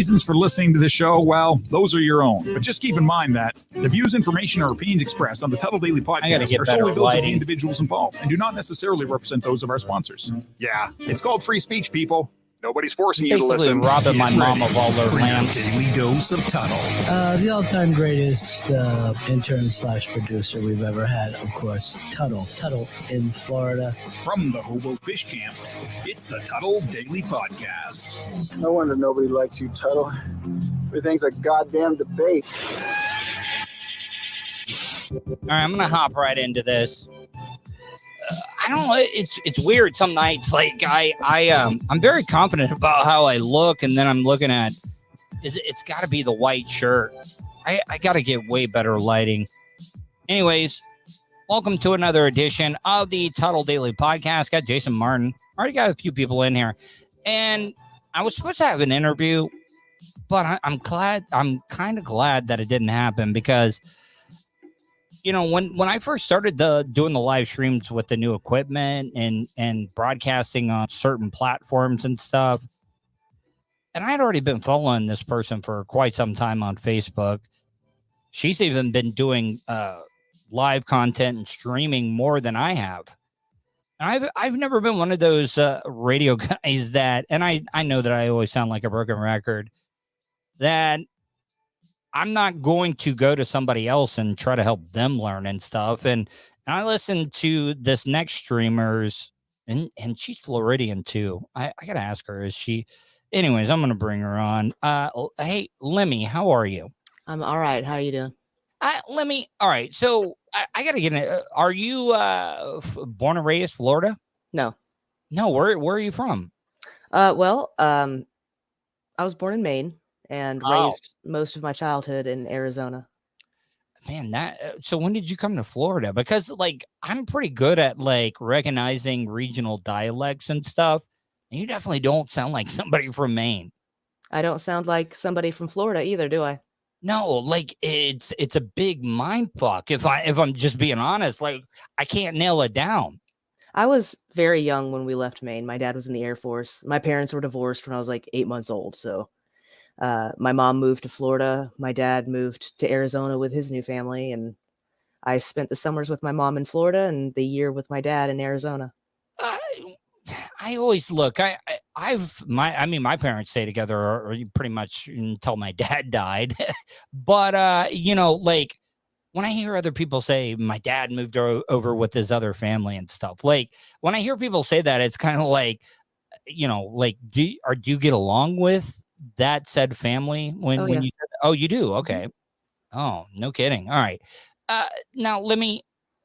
reasons for listening to this show, well, those are your own. But just keep in mind that the views, information, or opinions expressed on the Tuddle Daily Podcast are solely those of the individuals involved and do not necessarily represent those of our sponsors. Yeah, it's called free speech, people. Nobody's forcing you to listen. Robbing my mom of all their lamps. Daily dose of Tuddle. The all-time greatest intern/producer we've ever had, of course, Tuddle. Tuddle in Florida. From the Hobo Fish Camp, it's the Tuddle Daily Podcast. No wonder nobody likes you, Tuddle. Everything's a goddamn debate. All right, I'm gonna hop right into this. I don't know. It's weird. Some nights, like I'm very confident about how I look, and then I'm looking at it's got to be the white shirt. I got to get way better lighting. Anyways, welcome to another edition of the Tuddle Daily Podcast. Got Jason Martin. Already got a few people in here, and I was supposed to have an interview, but I'm glad. I'm kind of glad that it didn't happen because, you know, when I first started doing the live streams with the new equipment and broadcasting on certain platforms and stuff, and I had already been following this person for quite some time on Facebook. She's even been doing live content and streaming more than I have. And I've never been one of those radio guys that, and I know that I always sound like a broken record, that I'm not going to go to somebody else and try to help them learn and stuff. And I listened to this next streamer's, and she's Floridian too. I got to ask her, is she? Anyways, I'm going to bring her on. Hey, Lemmy, how are you? I'm all right. How are you doing? Lemmy, all right. So I got to get in. Are you born and raised Florida? No. No, where are you from? I was born in Maine and raised most of my childhood in Arizona. Man, so when did you come to Florida? Because like I'm pretty good at like recognizing regional dialects and stuff. And you definitely don't sound like somebody from Maine. I don't sound like somebody from Florida either, do I? No, like it's a big mind fuck. If I'm just being honest, like I can't nail it down. I was very young when we left Maine. My dad was in the Air Force. My parents were divorced when I was like 8 months old. So my mom moved to Florida. My dad moved to Arizona with his new family. And I spent the summers with my mom in Florida and the year with my dad in Arizona. I always look, my parents stayed together or pretty much until my dad died. But, you know, like when I hear other people say my dad moved over with his other family and stuff, like when I hear people say that, it's kind of like, you know, like, do you get along with that said family when you said, oh, you do? Okay. Oh, no kidding. All right. Now let me,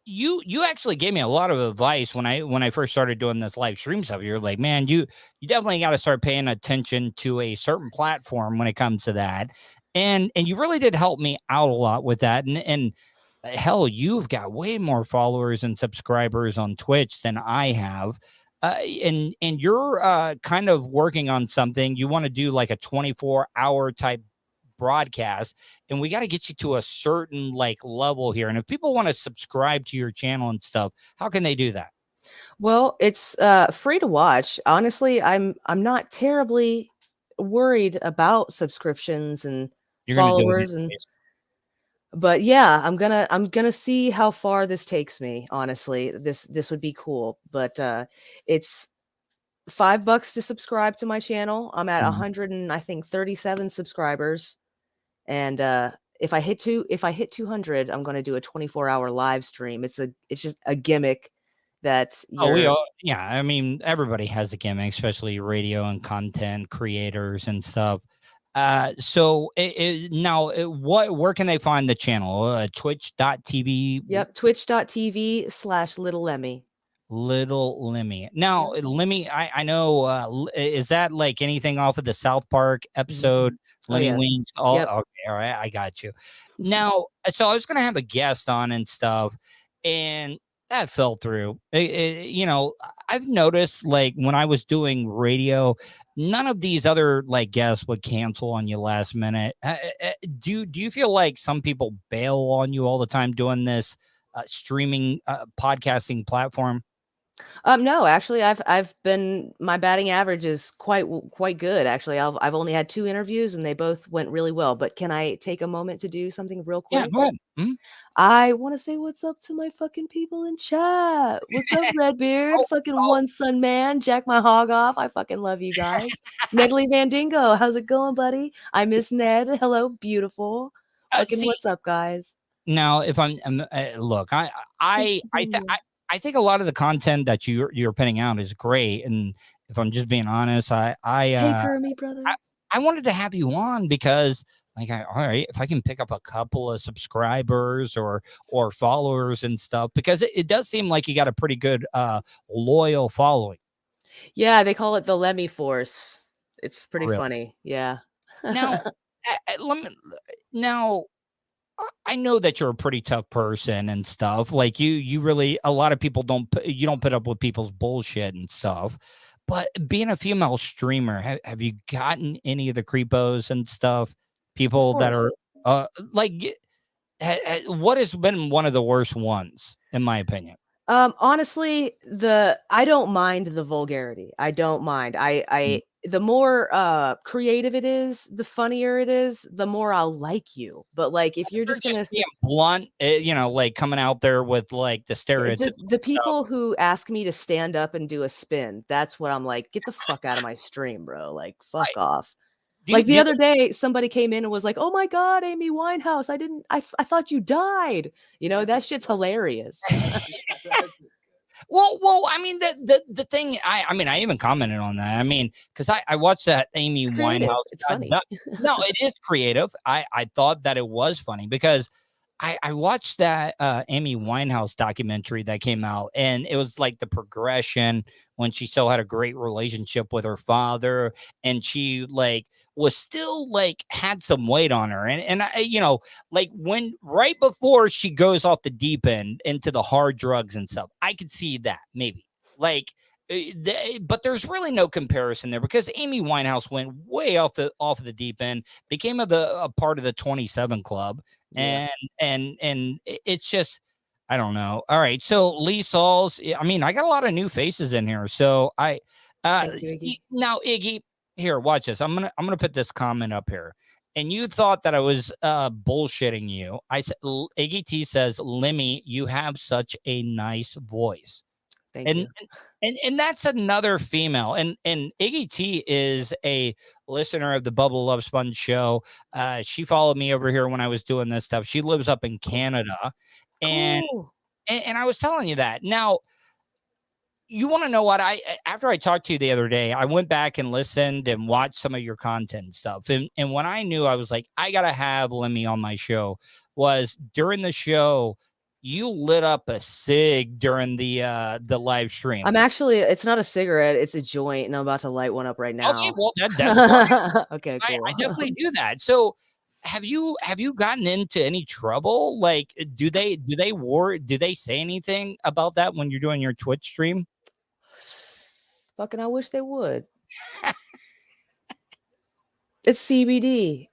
you actually gave me a lot of advice when I first started doing this live stream stuff. You're like, man, you definitely got to start paying attention to a certain platform when it comes to that. And you really did help me out a lot with that. And hell, you've got way more followers and subscribers on Twitch than I have. And you're kind of working on something. You want to do like a 24-hour type broadcast, and we got to get you to a certain like level here. And if people want to subscribe to your channel and stuff, how can they do that? Well, it's free to watch. Honestly, I'm not terribly worried about subscriptions and followers but yeah, I'm gonna see how far this takes me. Honestly, this would be cool, but it's $5 to subscribe to my channel. I'm at 137 subscribers, and if I hit 200, I'm going to do a 24-hour live stream. It's just a gimmick that I mean, everybody has a gimmick, especially radio and content creators and stuff. So now where can they find the channel? Twitch.tv. Yep. Twitch.tv/Little Lemmy. Little Lemmy. Now, Lemmy, I know, is that like anything off of the South Park episode? Lemmy Wings? Oh, yep. Okay, all right, I got you. Now, so I was going to have a guest on and stuff, and that fell through. You know, I've noticed, like, when I was doing radio, none of these other, like, guests would cancel on you last minute. Do you feel like some people bail on you all the time doing this streaming podcasting platform? No, actually, I've been my batting average is quite good. Actually, I've only had 2 interviews and they both went really well. But can I take a moment to do something real Yeah, quick? go ahead. Mhm. I want to say what's up to my fucking people in chat. What's up, Redbeard? Oh, Fucking oh, one sun man, jack my hog off. I fucking love you guys. Nedley Mandingo, how's it going, buddy? I miss Ned. Hello, beautiful. Fucking see, what's up, guys? now if look, Thanks I for I being th- here. I I think a lot of the content that you're putting out is great, and if I'm just being honest, Hey, Kermie, brother. I, I wanted to have you on because like all right, if I can pick up a couple of subscribers or followers and stuff, because it does seem like you got a pretty good loyal following. Yeah, they call it the Lemmy Force. It's pretty Really. funny. Yeah. Now, let me now I know that you're a pretty tough person and stuff. Like you really, a lot of people you don't put up with people's bullshit and stuff. But being a female streamer, have you gotten any of the creepos and stuff? Of People that are course. like, what has been one of the worst ones, in my opinion? Honestly, I don't mind the vulgarity. I don't mind. Mm. I the more creative it is, the funnier it is, the more I'll like you. But like if you're They're just just gonna being blunt, like coming out there with like the stereotypical the stuff. people who ask me to stand up and do a spin, that's what I'm like, get the fuck out of my stream, bro. Like fuck Right. off. Do you, Like the do other day, somebody came in and was like, "Oh my god, Amy Winehouse! I thought you died." You know that shit's hilarious. Well, I mean, the thing, I mean, I even commented on that. I mean, because I watched that Amy It's creative. Winehouse. It's funny. No, it is creative. I thought that it was funny because I watched that Amy Winehouse documentary that came out, and it was like the progression when she still had a great relationship with her father, and she like was still like had some weight on her, and I, like when right before she goes off the deep end into the hard drugs and stuff, I could see that maybe like. But there's really no comparison there because Amy Winehouse went way off the deep end, became a part of the 27 Club, Yeah. and it's just I don't know. All right, so Lee Sauls. I mean, I got a lot of new faces in here. So Thank you, Iggy. now Iggy, here, watch this. I'm gonna put this comment up here. And you thought that I was bullshitting you. I said Iggy T says, Lemmy, you have such a nice voice. Thank And you. and that's another female. And Iggy T is a listener of the Bubble Love Sponge show. She followed me over here when I was doing this stuff. She lives up in Canada, and Cool. and I was telling you that. Now, you want to know what after I talked to you the other day, I went back and listened and watched some of your content and stuff. And when I knew I was like, I gotta have Lemmy on my show, was during the show, you lit up a cig during the live stream. I'm actually it's not a cigarette, it's a joint, and I'm about to light one up right Okay, now. well that's fine. Okay, I cool. definitely do that. So have you gotten into any trouble? Like do they say anything about that when you're doing your Twitch stream? Fucking I wish they would. It's CBD,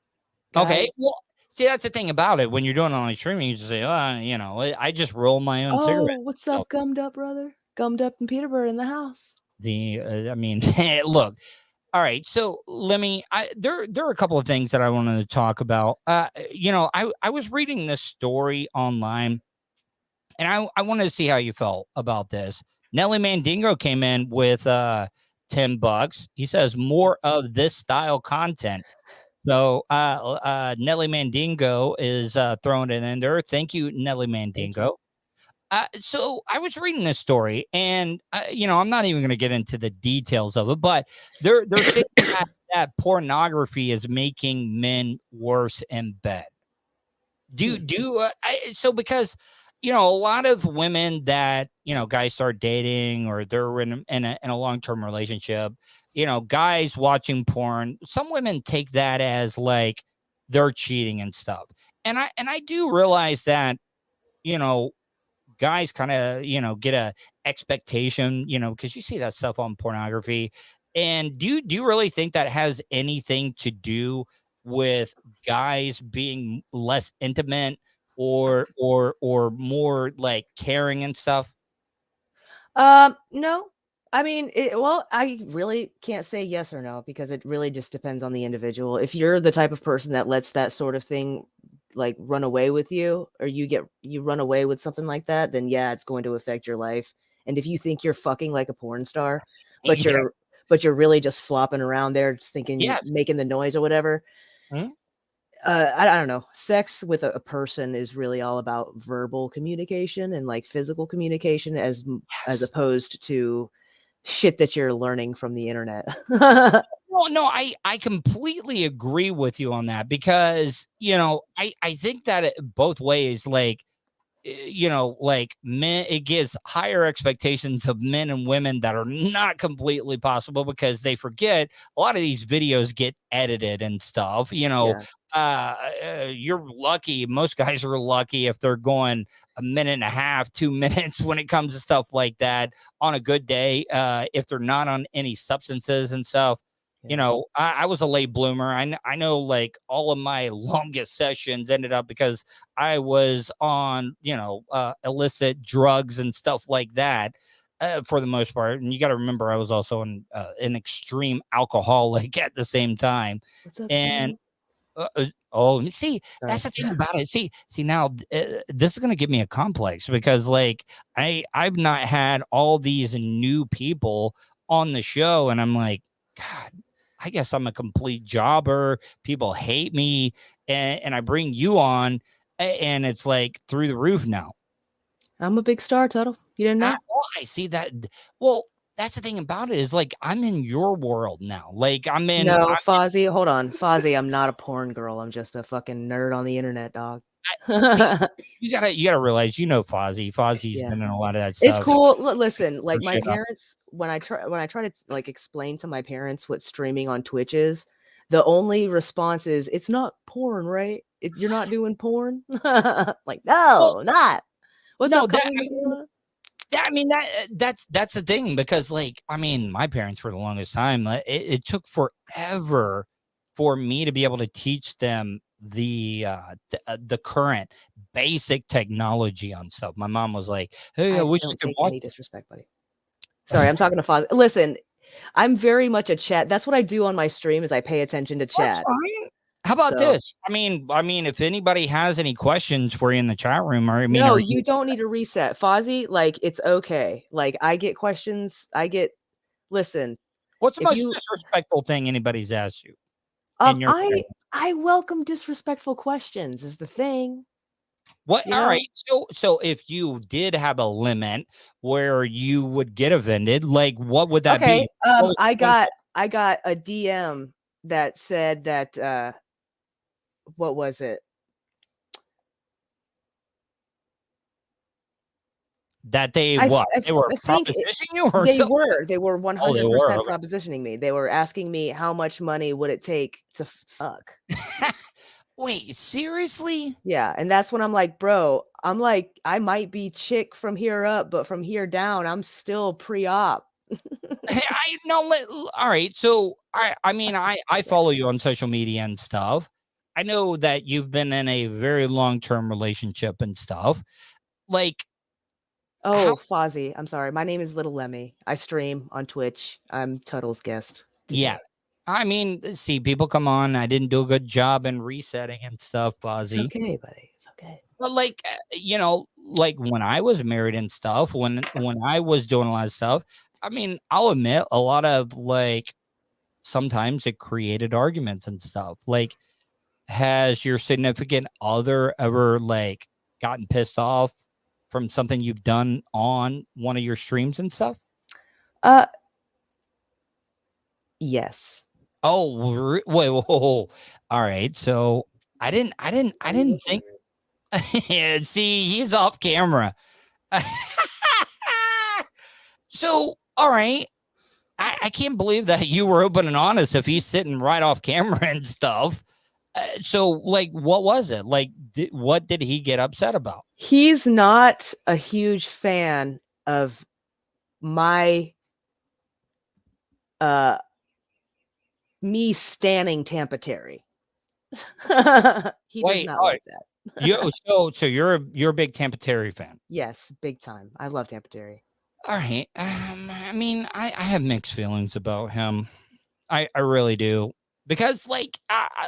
Okay. guys. Well, see, that's the thing about it. When you're doing online streaming, you just say, I just roll my own Oh, cigarette. what's So up, gummed up brother? Gummed up and Peterbird in the house. I mean, look. All right, so let me. There are a couple of things that I wanted to talk about. I was reading this story online, and I wanted to see how you felt about this. Nelly Mandingo came in with $10. He says more of this style content. So Nelly Mandingo is throwing it in there. Thank you, Nelly Thank you. Mandingo. So I was reading this story, and I'm not even going to get into the details of it, but they're saying that pornography is making men worse in bed. So because a lot of women that guys start dating or they're in a long-term relationship, guys watching porn, some women take that as like they're cheating and stuff, and I do realize that you know guys kind of get a expectation, because you see that stuff on pornography. And do you really think that has anything to do with guys being less intimate or more like caring and stuff? No. I mean, well, I really can't say yes or no because it really just depends on the individual. If you're the type of person that lets that sort of thing like run away with you, or you run away with something like that, then yeah, it's going to affect your life. And if you think you're fucking like a porn star, but Yeah. you're really just flopping around there, just thinking, Yes. making the noise or whatever. Hmm? I don't know. Sex with a person is really all about verbal communication and like physical communication as opposed to shit that you're learning from the internet. Well, no, I completely agree with you on that because, I think that both ways, like, like men, it gives higher expectations of men and women that are not completely possible because they forget a lot of these videos get edited and stuff. Yeah. You're lucky. Most guys are lucky if they're going a minute and a half, 2 minutes when it comes to stuff like that on a good day. If they're not on any substances and stuff. I was a late bloomer. I know like all of my longest sessions ended up because I was on, illicit drugs and stuff like that for the most part. And you got to remember, I was also an extreme alcoholic at the same time. What's up, And see, sorry. that's the thing about it. See now, this is gonna give me a complex because like I've not had all these new people on the show, and I'm like, God, I guess I'm a complete jobber. People hate me, and I bring you on, and it's like through the roof now. I'm a big star, Tuddle. You didn't know? I see that. Well, that's the thing about it is like I'm in your world now. Like I'm in. No, Fozzie, hold on. Fozzie, I'm not a porn girl. I'm just a fucking nerd on the internet, dog. You gotta realize, Fozzie. Fozzie's been in a lot of that stuff. It's cool. Listen, like my parents, when I try to like explain to my parents what streaming on Twitch is, the only response is, "It's not porn, right? You're not doing porn." Like, no, not. What's up, that's the thing because like my parents for the longest time it took forever for me to be able to teach them the current basic technology on stuff. My mom was like, "Hey, I wish you could watch." Any disrespect, buddy. Sorry, I'm talking to Foz. Listen, I'm very much a chat. That's what I do on my stream is I pay attention to chat. How about this? I mean, if anybody has any questions for you in the chat room, no, you don't need to reset, Fozzie. Like, it's okay. Like, I get questions. Listen. What's the most disrespectful thing anybody's asked you? I welcome disrespectful questions. Is the thing. What? All right. So if you did have a limit where you would get offended, like what would that be? I got a DM that said that. What was it? That they were propositioning you, or they were 100% propositioning me. They were asking me how much money would it take to fuck. Wait, seriously? Yeah, and that's when I'm like, bro, I might be chick from here up, but from here down, I'm still pre-op. I know. All right, so I follow you on social media and stuff. I know that you've been in a very long-term relationship and stuff. Like, Fozzie, I'm sorry. My name is Little Lemmy. I stream on Twitch. I'm Tuddle's guest today. Yeah. See, people come on. I didn't do a good job in resetting and stuff, Fozzie. It's okay, buddy. It's okay. But like, like when I was married and stuff, when I was doing a lot of stuff, I'll admit a lot of like, sometimes it created arguments and stuff. Like, has your significant other ever like gotten pissed off from something you've done on one of your streams and stuff? Yes. Oh, wait, whoa. All right. So I didn't think. See, he's off camera. So, all right. I can't believe that you were open and honest if he's sitting right off camera and stuff. So, like, what was it? Like, what did he get upset about? He's not a huge fan of my me standing Tampa Terry. He does not like that. So you're a big Tampa Terry fan? Yes, big time. I love Tampa Terry. All right. I mean, I have mixed feelings about him. I really do, because like,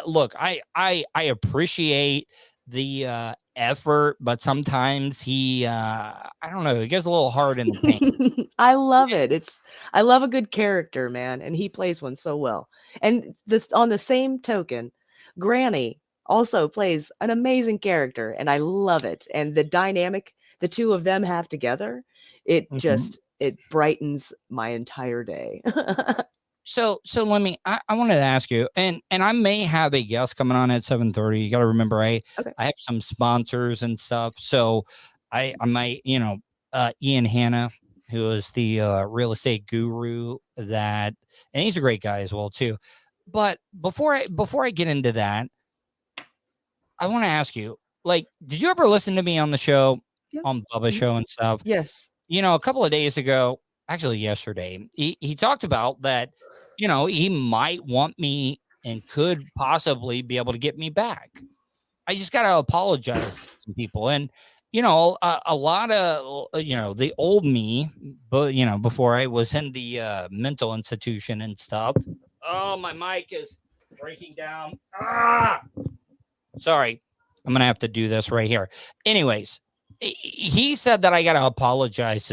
look, I appreciate the effort, but sometimes he, I don't know, he gets a little hard in the paint. I love it. I love a good character, man, and he plays one so well. And on the same token, Granny also plays an amazing character, and I love it. And the dynamic the two of them have together, it brightens my entire day. So let me. I wanted to ask you, and I may have a guest coming on at 7:30. You got to remember, I have some sponsors and stuff. So I might, Ian Hanna, who is the real estate guru, and he's a great guy as well too. But before I get into that, I want to ask you, like, did you ever listen to me on the show, on Bubba's show and stuff? Yes. A couple of days ago, actually yesterday, he talked about that, he might want me and could possibly be able to get me back. I just got to apologize to some people. And, a lot of, the old me, but, before I was in the mental institution and stuff. Oh, my mic is breaking down. Sorry. I'm going to have to do this right here. Anyways, he said that I got to apologize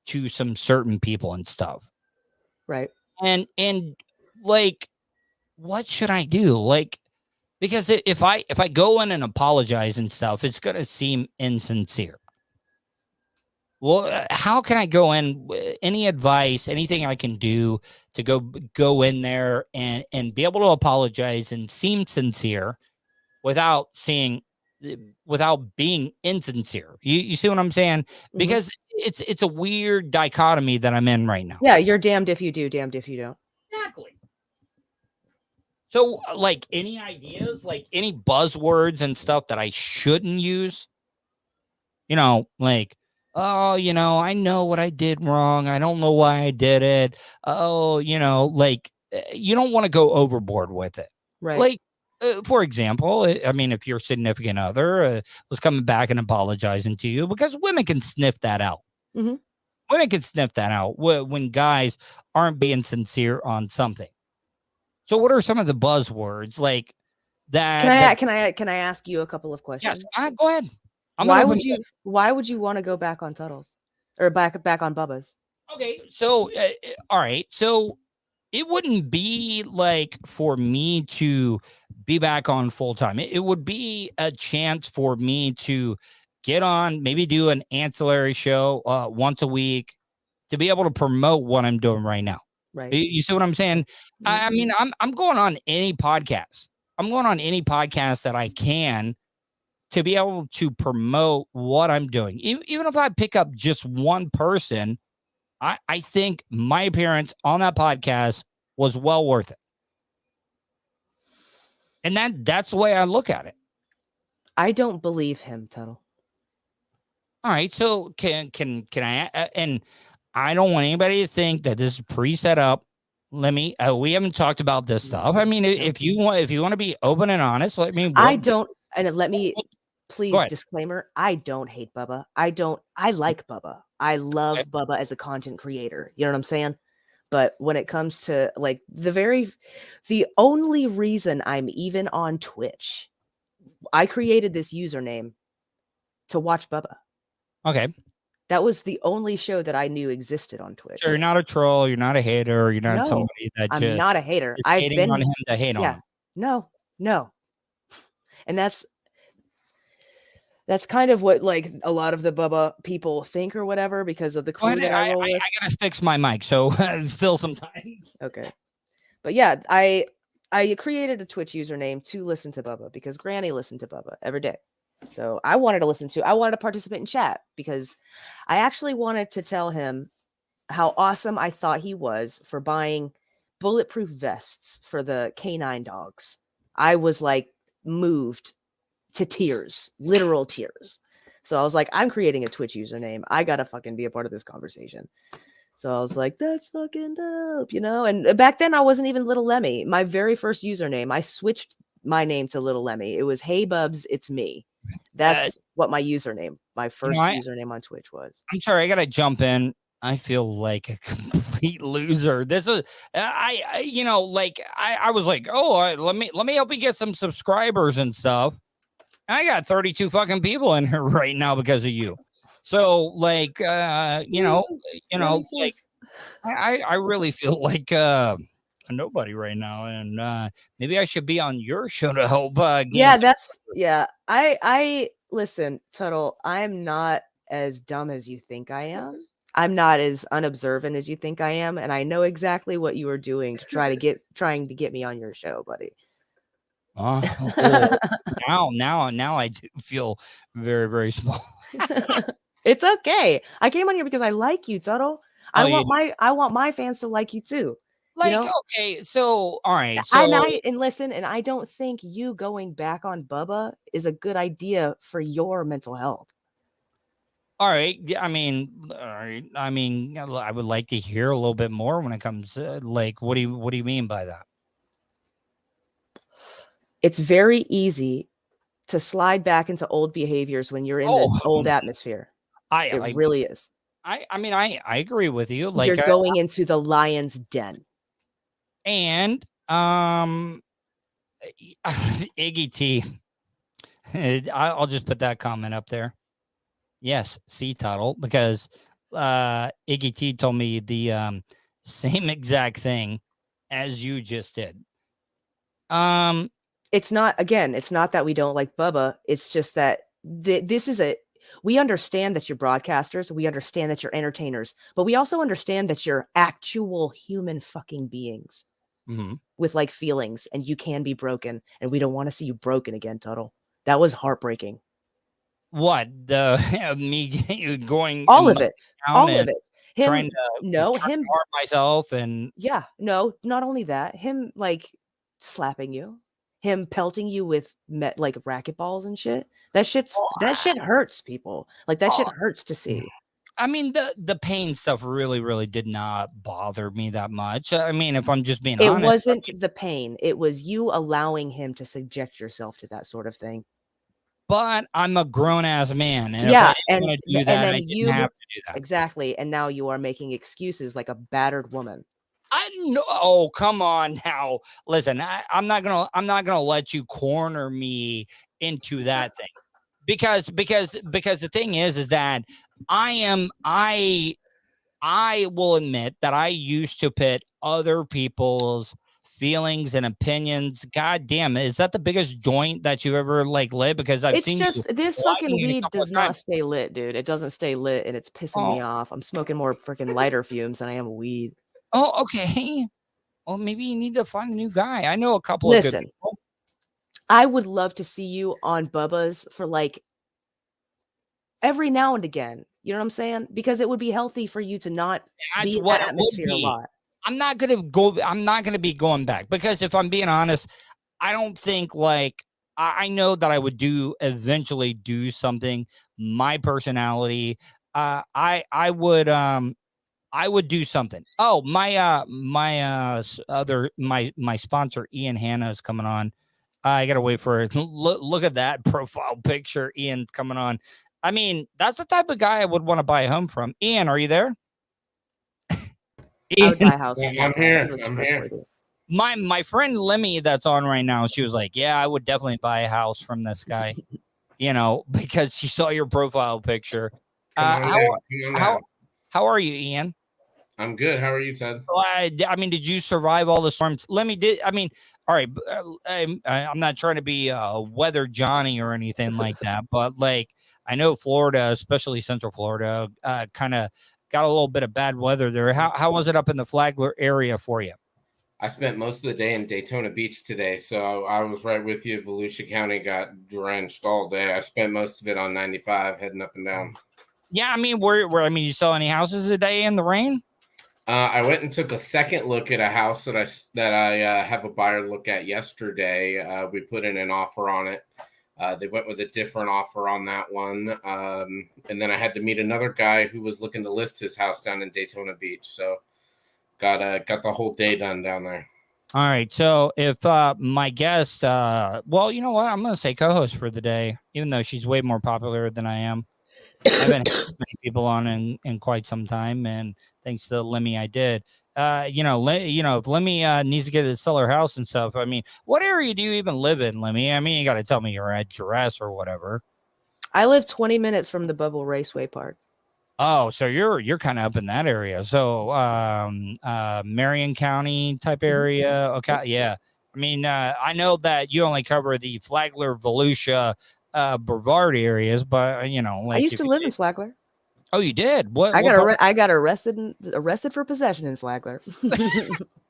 to some certain people and stuff. Right. And like, what should I do? Like, because if I go in and apologize and stuff, it's going to seem insincere. Well, how can I go in? Any advice, anything I can do to go in there and be able to apologize and seem sincere without being insincere? You see what I'm saying? Because it's a weird dichotomy that I'm in right now. Yeah, you're damned if you do, damned if you don't. Exactly. So, like, any ideas, like any buzzwords and stuff that I shouldn't use? Like, oh, I know what I did wrong. I don't know why I did it. Oh, like, you don't want to go overboard with it. Right. Like, for example, I mean, if your significant other was coming back and apologizing to you, because women can sniff that out. Mm-hmm. Women can sniff that out when guys aren't being sincere on something. So what are some of the buzzwords like that? Can I ask you a couple of questions? Yes, go ahead. Why would you want to go back on Tuddles or back on Bubba's? Okay, so all right, so it wouldn't be like for me to be back on full time. It would be a chance for me to get on, maybe do an ancillary show once a week to be able to promote what I'm doing right now. Right. You see what I'm saying? I mean, I'm going on any podcast. I'm going on any podcast that I can to be able to promote what I'm doing. Even if I pick up just one person, I think my appearance on that podcast was well worth it. And that's the way I look at it. I don't believe him, Tuddle. All right. So can I, and I don't want anybody to think that this is pre-set up. We haven't talked about this stuff. I mean, if you want to be open and honest, let me please, disclaimer, I don't hate Bubba. I like Bubba. I love Bubba as a content creator. You know what I'm saying? But when it comes to like the only reason I'm even on Twitch, I created this username to watch Bubba. Okay. That was the only show that I knew existed on Twitch. So you're not a troll. You're not a hater. You're not somebody that I'm not a hater. I've been on him to hate on him. No. And that's kind of what like a lot of the Bubba people think or whatever because of the crew that I roll with. I gotta fix my mic, so fill some time. Okay. But yeah, I created a Twitch username to listen to Bubba because Granny listened to Bubba every day. So I wanted to participate in chat because I actually wanted to tell him how awesome I thought he was for buying bulletproof vests for the canine dogs. I was like moved to tears, literal tears. So I was like, I'm creating a Twitch username. I gotta fucking be a part of this conversation. So I was like, that's fucking dope, And back then I wasn't even Little Lemmy. My very first username, I switched my name to Little Lemmy. It was Hey Bubs, it's me. That's what my first username on Twitch was. I'm sorry, I gotta jump in. I feel like a complete loser. This is I was like, oh, let me help you get some subscribers and stuff. I got 32 fucking people in here right now because of you. So like, like I really feel like a nobody right now, and maybe I should be on your show to help. I listen, Tuddle. I'm not as dumb as you think I am. I'm not as unobservant as you think I am, and I know exactly what you are doing to trying to get me on your show, buddy. Now I do feel very, very small. It's okay. I came on here because I like you, Tuddle. I want my fans to like you too. Like, okay, so all right, and listen, and I don't think you going back on Bubba is a good idea for your mental health. All right. I mean, I would like to hear a little bit more when it comes like, what do you mean by that? It's very easy to slide back into old behaviors when you're in the old atmosphere. It really is. I agree with you. Like, you're going into the lion's den. And Iggy T, I'll just put that comment up there. Yes, see, Tuddle, because Iggy T told me the same exact thing as you just did. It's not that we don't like Bubba. It's just that we understand that you're broadcasters. We understand that you're entertainers, but we also understand that you're actual human fucking beings with like feelings, and you can be broken, and we don't want to see you broken again, Tuddle. That was heartbreaking. What me going all of it him trying to him harm myself, and not only that, him like slapping you, him pelting you with like racquetballs and shit. That shit hurts people. Like that shit hurts to see. I mean, the pain stuff really did not bother me that much. I mean, if I'm just being honest, it wasn't the pain. It was you allowing him to subject yourself to that sort of thing. But I'm a grown ass man, and if I didn't want to do that, I didn't have to do that. Exactly, and now you are making excuses like a battered woman. I know. Oh, come on now. Listen, I'm not gonna let you corner me into that thing, because the thing is that I will admit that I used to pit other people's feelings and opinions. God damn it. Is that the biggest joint that you ever like lit? Because I've seen this fucking weed does not stay lit, dude. It doesn't stay lit, and it's pissing me off. I'm smoking more freaking lighter fumes than I am weed. Oh, okay. Well, maybe you need to find a new guy. I know a couple of good people. I would love to see you on Bubba's for like every now and again. You know what I'm saying? Because it would be healthy for you to not be in that atmosphere a lot. I'm not going to be going back, because if I'm being honest, I don't think like I know that I would eventually do something. My personality, I would do something. Oh, my sponsor Ian Hanna is coming on. I gotta wait for it. Look at that profile picture. Ian's coming on. I mean, that's the type of guy I would want to buy a home from. Ian, are you there? I would buy a house. I'm here. My friend Lemmy that's on right now, she was like, yeah, I would definitely buy a house from this guy, because she saw your profile picture. How are you, Ian? I'm good. How are you, Ted? I mean, did you survive all the storms? Lemmy did. I mean, all right. I'm not trying to be weather Johnny or anything like that, but like, I know Florida, especially Central Florida, kind of got a little bit of bad weather there. How was it up in the Flagler area for you? I spent most of the day in Daytona Beach today, so I was right with you. Volusia County got drenched all day. I spent most of it on 95 heading up and down. Yeah, I mean, you saw any houses today in the rain? I went and took a second look at a house that I have a buyer look at yesterday. We put in an offer on it. They went with a different offer on that one. And then I had to meet another guy who was looking to list his house down in Daytona Beach. So got the whole day done down there. All right. So if my guest, well, you know what? I'm going to say co-host for the day, even though she's way more popular than I am. I haven't had many people on in quite some time, and thanks to Lemmy, I did. If Lemmy needs to get to sell her house and stuff, I mean, what area do you even live in, Lemmy? I mean, you got to tell me your address or whatever. I live 20 minutes from the Bubble Raceway Park. Oh, so you're kind of up in that area. So, Marion County type area. Okay, yeah. I mean, I know that you only cover the Flagler, Volusia, Brevard areas, but I used to live in Flagler. Oh, you did? What? I got arrested for possession in Flagler.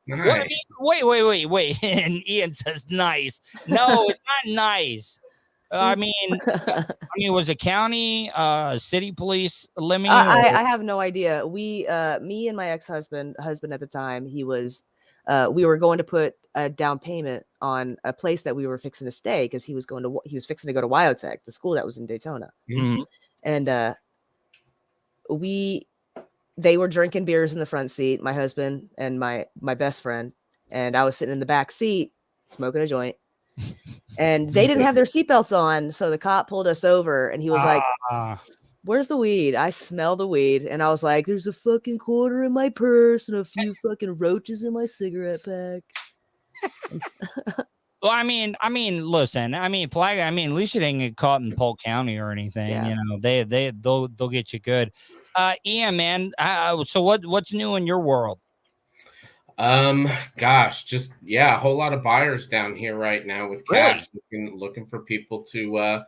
Nice. Wait. And Ian says nice. No, it's not nice. I mean, was it county, city police, Lemmy? I have no idea. Me and my husband at the time, we were going to put a down payment on a place that we were fixing to stay because he was fixing to go to Wyotech, the school that was in Daytona. Mm-hmm. And they were drinking beers in the front seat, my husband and my best friend, and I was sitting in the back seat smoking a joint. And they didn't have their seatbelts on, so the cop pulled us over, and he was like, "Where's the weed?" I smell the weed, and I was like, "There's a fucking quarter in my purse and a few fucking roaches in my cigarette pack." Well, I mean, listen, at least you didn't get caught in Polk County or anything. Yeah. They'll get you good. Ian, man. So what's new in your world? Gosh, just a whole lot of buyers down here right now with cash, looking for people to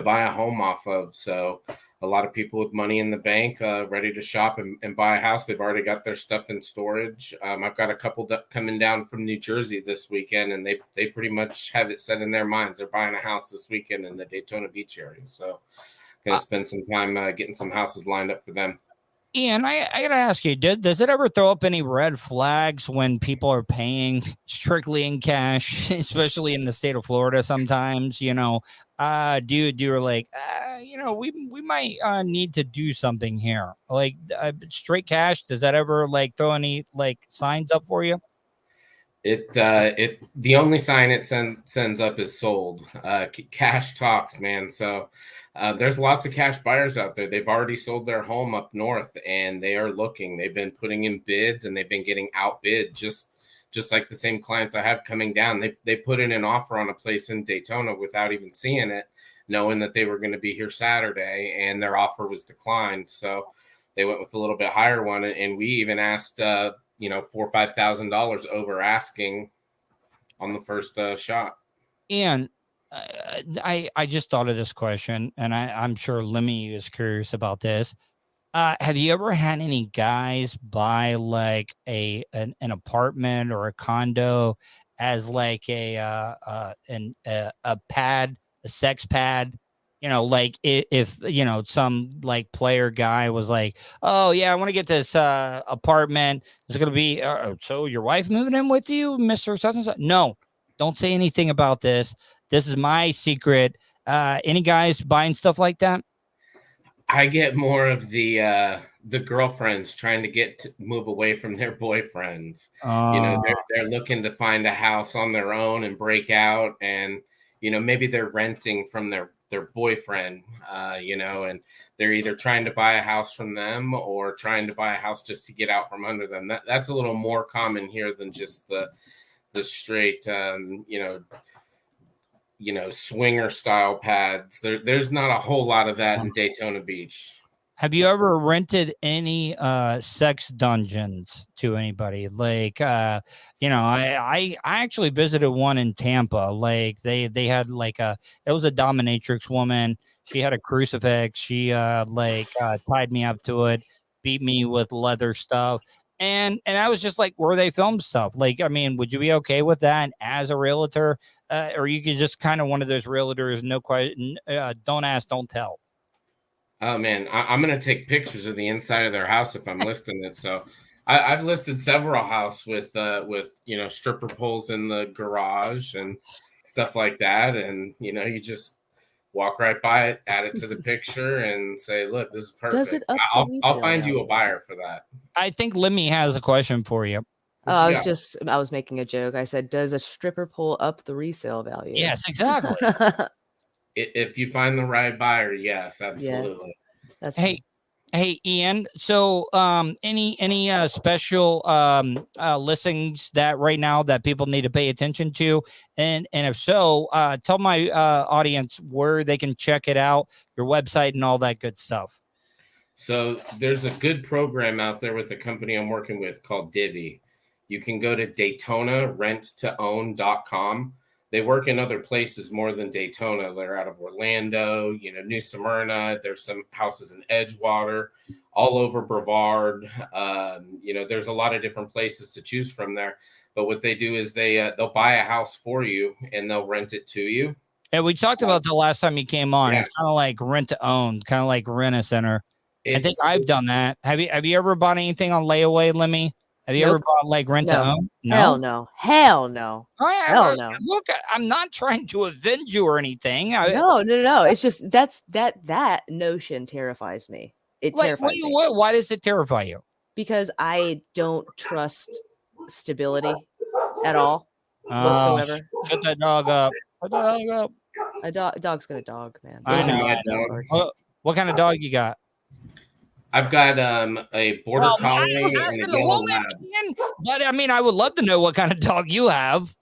buy a home off of. So a lot of people with money in the bank, ready to shop and buy a house. They've already got their stuff in storage. I've got a couple coming down from New Jersey this weekend, and they pretty much have it set in their minds. They're buying a house this weekend in the Daytona Beach area. So gonna spend some time getting some houses lined up for them. Ian, I gotta ask you, does it ever throw up any red flags when people are paying strictly in cash, especially in the state of Florida? Sometimes, do you like, we might need to do something here, like straight cash? Does that ever like throw any like signs up for you? The only sign it sends up is sold. Cash talks, man. So there's lots of cash buyers out there. They've already sold their home up north, and they are looking. They've been putting in bids, and they've been getting outbid, just like the same clients I have coming down. They put in an offer on a place in Daytona without even seeing it, knowing that they were going to be here Saturday, and their offer was declined. So they went with a little bit higher one, and we even asked $4,000 or $5,000 over asking on the first shot. And I just thought of this question, and I'm sure Lemmy is curious about this. Have you ever had any guys buy like an apartment or a condo as like a pad, a sex pad? Like if some like player guy was like, "Oh yeah, I want to get this apartment. It's gonna be so your wife moving in with you, Mr. Such and such?" No, don't say anything about this. This is my secret. Any guys buying stuff like that? I get more of the girlfriends trying to move away from their boyfriends. They're looking to find a house on their own and break out, and maybe they're renting from their boyfriend, and they're either trying to buy a house from them or trying to buy a house just to get out from under them. That's a little more common here than just the straight, swinger style pads. There's not a whole lot of that in Daytona Beach. Have you ever rented any sex dungeons to anybody? Like, I actually visited one in Tampa. Like they had like it was a dominatrix woman. She had a crucifix. She tied me up to it, beat me with leather stuff. And I was just like, where they filmed stuff? Like, I mean, would you be okay with that as a realtor? Or you could just kind of one of those realtors, no question, don't ask, don't tell. Oh man, I'm gonna take pictures of the inside of their house if I'm listing it. So I've listed several houses with stripper poles in the garage and stuff like that, and you just walk right by it, add it to the picture, and say, "Look, this is perfect." I'll find you a buyer for that. I think Lemmy has a question for you. I was making a joke. I said, "Does a stripper pole up the resale value?" Yes, exactly. If you find the right buyer, yes, absolutely. That's Hey, hey, Ian. So, any special listings that right now that people need to pay attention to, and if so, tell my audience where they can check it out, your website, and all that good stuff. So there's a good program out there with the company I'm working with called Divvy. You can go to DaytonaRentToOwn.com. They work in other places more than Daytona. They're out of Orlando, New Smyrna. There's some houses in Edgewater, all over Brevard. There's a lot of different places to choose from there. But what they do is they'll buy a house for you and they'll rent it to you. And we talked about the last time you came on. Yeah. It's kind of like rent to own, kind of like Rent a Center. I think I've done that. Have you ever bought anything on layaway, Lemmy? Have you ever bought like rent to own? No? Hell no. Hell no. Hell no. Look, I'm not trying to avenge you or anything. No. It's just that notion terrifies me. It terrifies me. Why does it terrify you? Because I don't trust stability at all whatsoever. Shut that dog up. Shut that dog up. A dog's got a dog, man. I know. What kind of dog you got? I've got a border collie and a yellow lab. But I mean, I would love to know what kind of dog you have.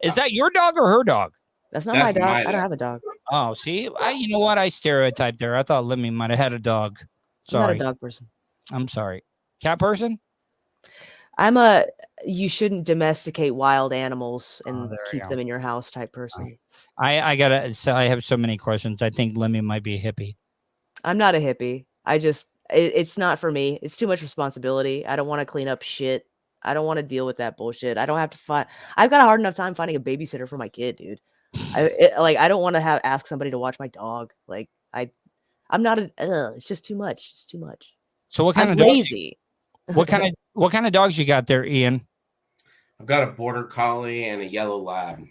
Is that your dog or her dog? That's not my dog. I don't have a dog. Oh, see, you know what? I stereotyped there. I thought Lemmy might have had a dog. Sorry. I'm not a dog person. I'm sorry. Cat person? You shouldn't domesticate wild animals and keep them in your house type person. I have so many questions. I think Lemmy might be a hippie. I'm not a hippie. It's not for me. It's too much responsibility. I don't want to clean up shit. I don't want to deal with that bullshit. I don't have to find. I've got a hard enough time finding a babysitter for my kid, dude. I don't want to ask somebody to watch my dog. I'm not it's just too much. It's too much. So what kind I'm of lazy? What kind of dogs you got there, Ian? I've got a border collie and a yellow lab.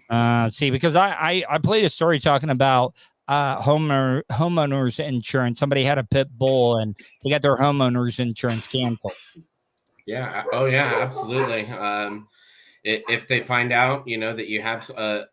See, because I played a story talking about homeowners insurance. Somebody had a pit bull and they got their homeowners insurance canceled. Yeah. Oh yeah, absolutely. If they find out, that you have a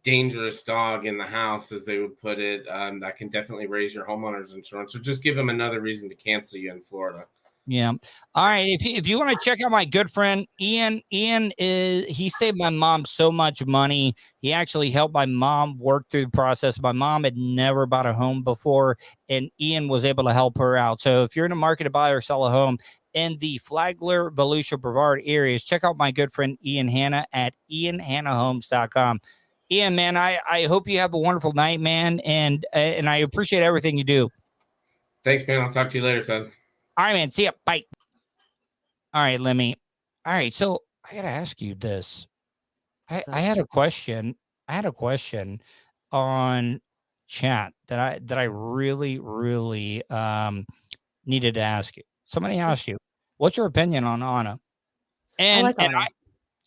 dangerous dog in the house, as they would put it, that can definitely raise your homeowner's insurance, or just give them another reason to cancel you in Florida. Yeah. All right. If you want to check out my good friend Ian he saved my mom so much money. He actually helped my mom work through the process. My mom had never bought a home before, and Ian was able to help her out. So if you're in the market to buy or sell a home in the Flagler, Volusia, Brevard areas, check out my good friend Ian Hanna at ianhannahomes.com. Ian, man, I hope you have a wonderful night, man, and I appreciate everything you do. Thanks, man. I'll talk to you later, son. All right, man. See ya. Bye. All right, Lemmy. All right, so I gotta ask you this. I had a question. I had a question on chat that I really needed to ask you. Somebody asked you, "What's your opinion on Anna?" And I like Anna.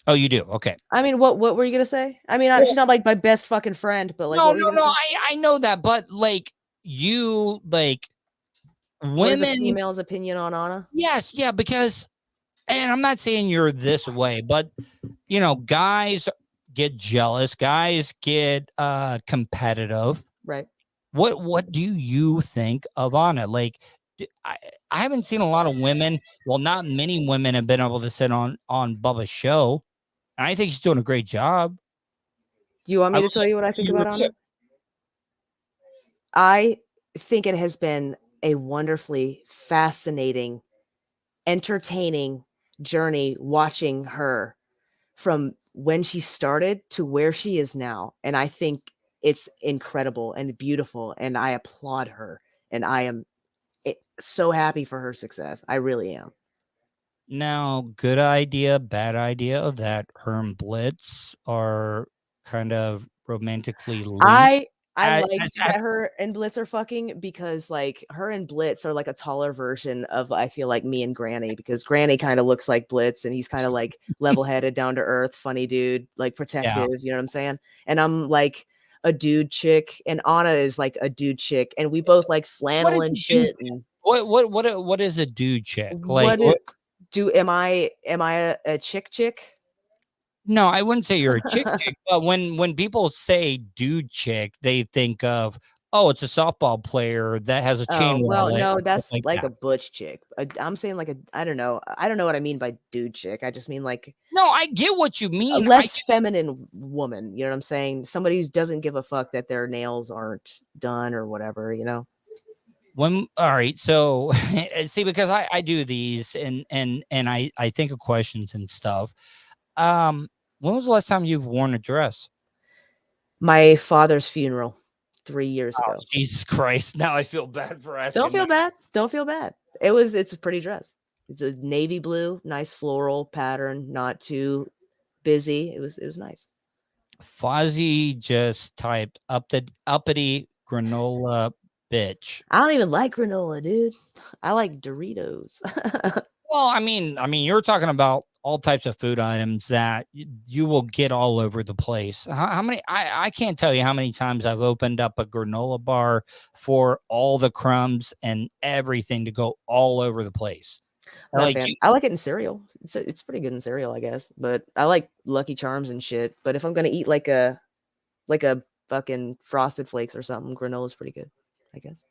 Oh, you do? Okay. I mean, what were you gonna say? I mean, she's not like my best fucking friend, but like, no. I know that, but like you like. What is a female's opinion on Anna? Yes, yeah, because, and I'm not saying you're this way, but guys get jealous, guys get competitive. Right. What do you think of Anna? Like, I haven't seen a lot of women. Well, not many women have been able to sit on Bubba's show. And I think she's doing a great job. Do you want me to tell you what I think about Anna? I think it has been a wonderfully fascinating, entertaining journey watching her from when she started to where she is now. And I think it's incredible and beautiful. And I applaud her. And I am so happy for her success. I really am. Now, good idea, bad idea of that. Her and Blitz are kind of romantically linked. I like that her and Blitz are fucking because like her and Blitz are like a taller version of, I feel like, me and Granny, because Granny kind of looks like Blitz and he's kind of like level-headed, down to earth, funny dude, like protective, you know what I'm saying? And I'm like a dude chick and Anna is like a dude chick and we both like flannel and shit. And what is a dude chick? Like am I a chick? No, I wouldn't say you're a chick, but when people say dude chick, they think of Oh, it's a softball player that has a chain well, wallet. no, that's like like that. a butch chick. I'm saying like I don't know. I don't know what I mean by dude chick. I just mean like No, I get what you a mean. less feminine woman. You know what I'm saying? Somebody who doesn't give a fuck that their nails aren't done or whatever. You know. All right, so see, because I do these and I think of questions and stuff. When was the last time you've worn a dress? My father's funeral 3 years Oh, ago. Jesus Christ! Now I feel bad for asking. Don't feel bad. Don't feel bad. It's a pretty dress. It's a navy blue, nice floral pattern, not too busy. It was nice. Fozzie just typed uppity granola bitch. I don't even like granola, dude. I like Doritos. Well, I mean, you're talking about all types of food items that you will get all over the place. How many? I can't tell you how many times I've opened up a granola bar for all the crumbs and everything to go all over the place. Like, I like it in cereal. It's pretty good in cereal, I guess. But I like Lucky Charms and shit. But if I'm gonna eat like a fucking Frosted Flakes or something, granola's pretty good, I guess.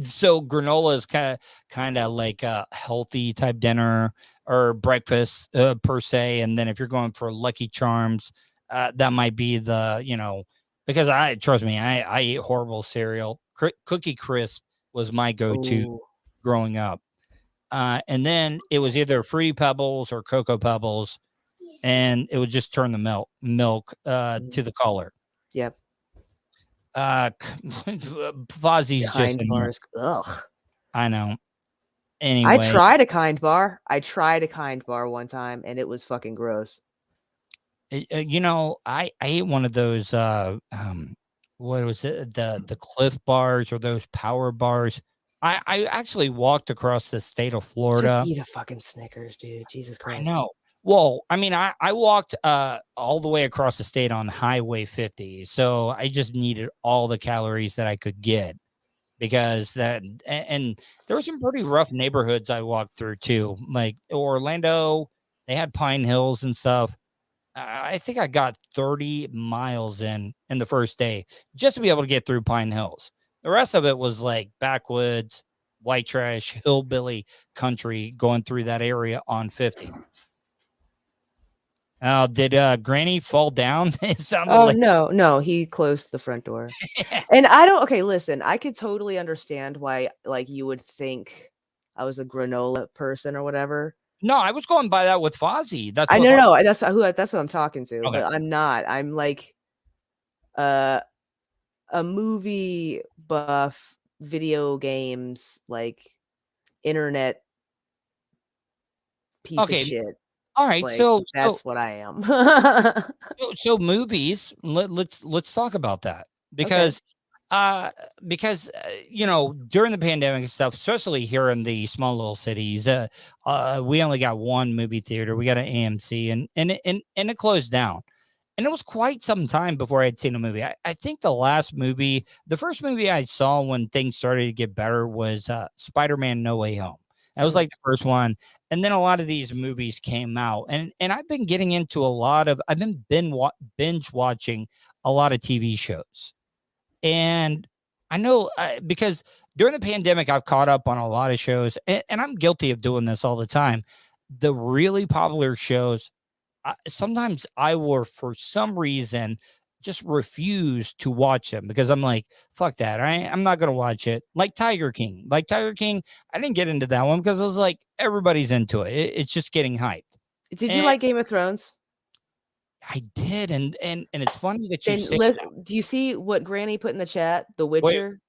so granola is kind of like a healthy type dinner or breakfast per se, and then if you're going for Lucky Charms, that might be the because trust me, I eat horrible cereal. Cookie Crisp was my go-to Ooh. growing up, and then it was either Fruity Pebbles or Cocoa Pebbles, and it would just turn the milk to the color. Yep. Fozzie's just Kind bars. Ugh. I know. Anyway, I tried a Kind bar. I tried a Kind bar one time, and it was fucking gross. I ate one of those. What was it? The Cliff bars or those Power bars. I actually walked across the state of Florida. Just eat a fucking Snickers, dude. Jesus Christ. I know. Well, I mean, I walked all the way across the state on Highway 50, so I just needed all the calories that I could get because and there were some pretty rough neighborhoods I walked through too, like Orlando. They had Pine Hills and stuff. I think I got 30 miles in the first day just to be able to get through Pine Hills. The rest of it was like backwoods, white trash, hillbilly country going through that area on 50. Did Granny fall down? It sounded like no, he closed the front door. And I don't okay, listen, I could totally understand why like you would think I was a granola person or whatever. No, I was going by that with Fozzie. That's I what know, that's who I'm talking to, Okay. but I'm not. I'm like a movie buff, video games, like internet piece of shit. All right, Like, so that's what I am. so movies. Let's talk about that because during the pandemic and stuff, especially here in the small little cities, we only got one movie theater. We got an AMC, and it closed down. And it was quite some time before I had seen a movie. I think the first movie I saw when things started to get better was Spider-Man No Way Home. That was like the first one. And then a lot of these movies came out. And I've been getting into I've been binge watching a lot of TV shows. And I know because during the pandemic, I've caught up on a lot of shows. And I'm guilty of doing this all the time. The really popular shows, sometimes I will, for some reason, just refuse to watch them because I'm like, fuck that. I'm not going to watch it. Like Tiger King. I didn't get into that one because I was like, everybody's into it. It's just getting hyped. Did you like Game of Thrones? I did. And it's funny that you say that. Do you see what Granny put in the chat? The Witcher?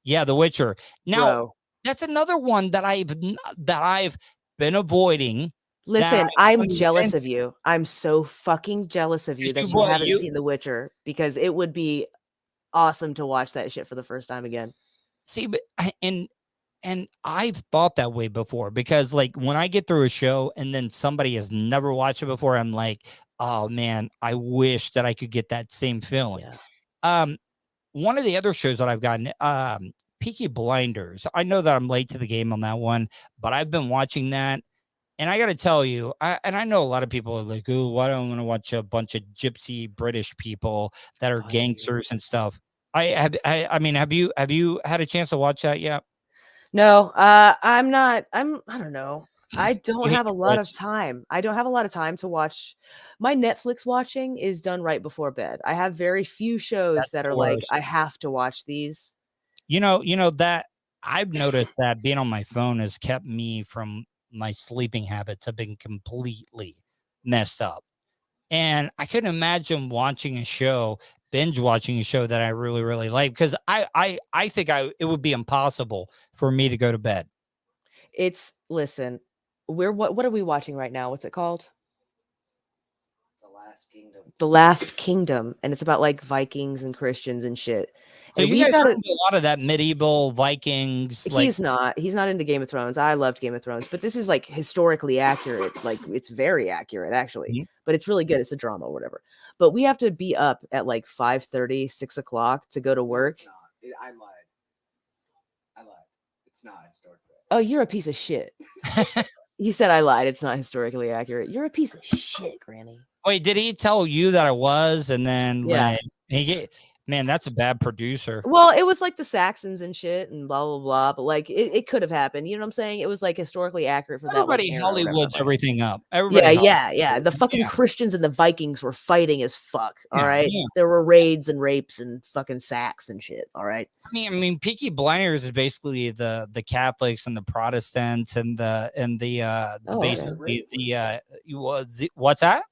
Yeah, The Witcher. Now, that's another one that I've been avoiding. Listen, I'm jealous of you. I'm so fucking jealous of you that you haven't seen The Witcher because it would be awesome to watch that shit for the first time again. See, but and I've thought that way before because like when I get through a show and then somebody has never watched it before, I'm like, oh man, I wish that I could get that same feeling. Yeah. One of the other shows that I've gotten, Peaky Blinders. I know that I'm late to the game on that one, but I've been watching that. And I got to tell you, I know a lot of people are like, oh, why don't I want to watch a bunch of gypsy British people that are gangsters and stuff? I mean, have you had a chance to watch that yet? No, I don't know. I don't have a lot of time. I don't have a lot of time to watch. My Netflix watching is done right before bed. I have very few shows that are like, I have to watch these. You know that I've noticed that being on my phone has kept me from my sleeping habits have been completely messed up. And I couldn't imagine watching a show, binge watching a show that I really, really like, because I think it would be impossible for me to go to bed. Listen, what are we watching right now? What's it called? The Last Kingdom, and it's about like Vikings and Christians and shit. So and you guys are into a lot of that medieval Vikings. He's not into Game of Thrones. I loved Game of Thrones, but this is like historically accurate. Like it's very accurate actually, but it's really good. It's a drama or whatever. But we have to be up at like 5:30, 6 o'clock to go to work. I lied. It's not historically. Oh, you're a piece of shit. He said I lied. It's not historically accurate. You're a piece of shit, Granny. Wait, did he tell you that I was? And then yeah, man, that's a bad producer. Well, it was like the Saxons and shit and blah, blah, blah. But like it could have happened. You know what I'm saying? It was like historically accurate for everybody. That. Hollywoods everything up. Yeah. The fucking Christians and the Vikings were fighting as fuck. All right. Yeah. There were raids and rapes and fucking sacks and shit. All right. I mean, Peaky Blinders is basically the Catholics and the Protestants and what's that?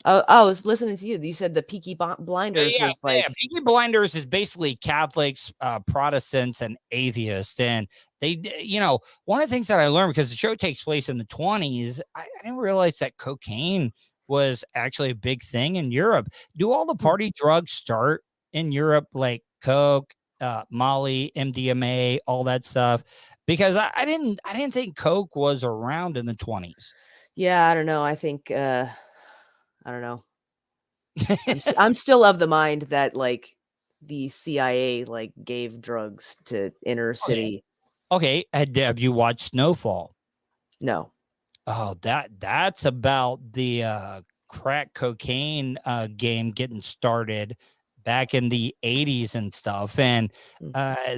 I was listening to you. You said the Peaky Blinders was like... Yeah. Peaky Blinders is basically Catholics, Protestants, and atheists. And they, one of the things that I learned, because the show takes place in the 20s, I didn't realize that cocaine was actually a big thing in Europe. Do all the party drugs start in Europe, like coke, Molly, MDMA, all that stuff? Because I didn't think coke was around in the 20s. Yeah, I don't know. I think... I don't know. I'm still of the mind that like the CIA like gave drugs to inner city. Okay. Have you watched Snowfall? No. Oh, that's about the crack cocaine game getting started back in the 80s and stuff. And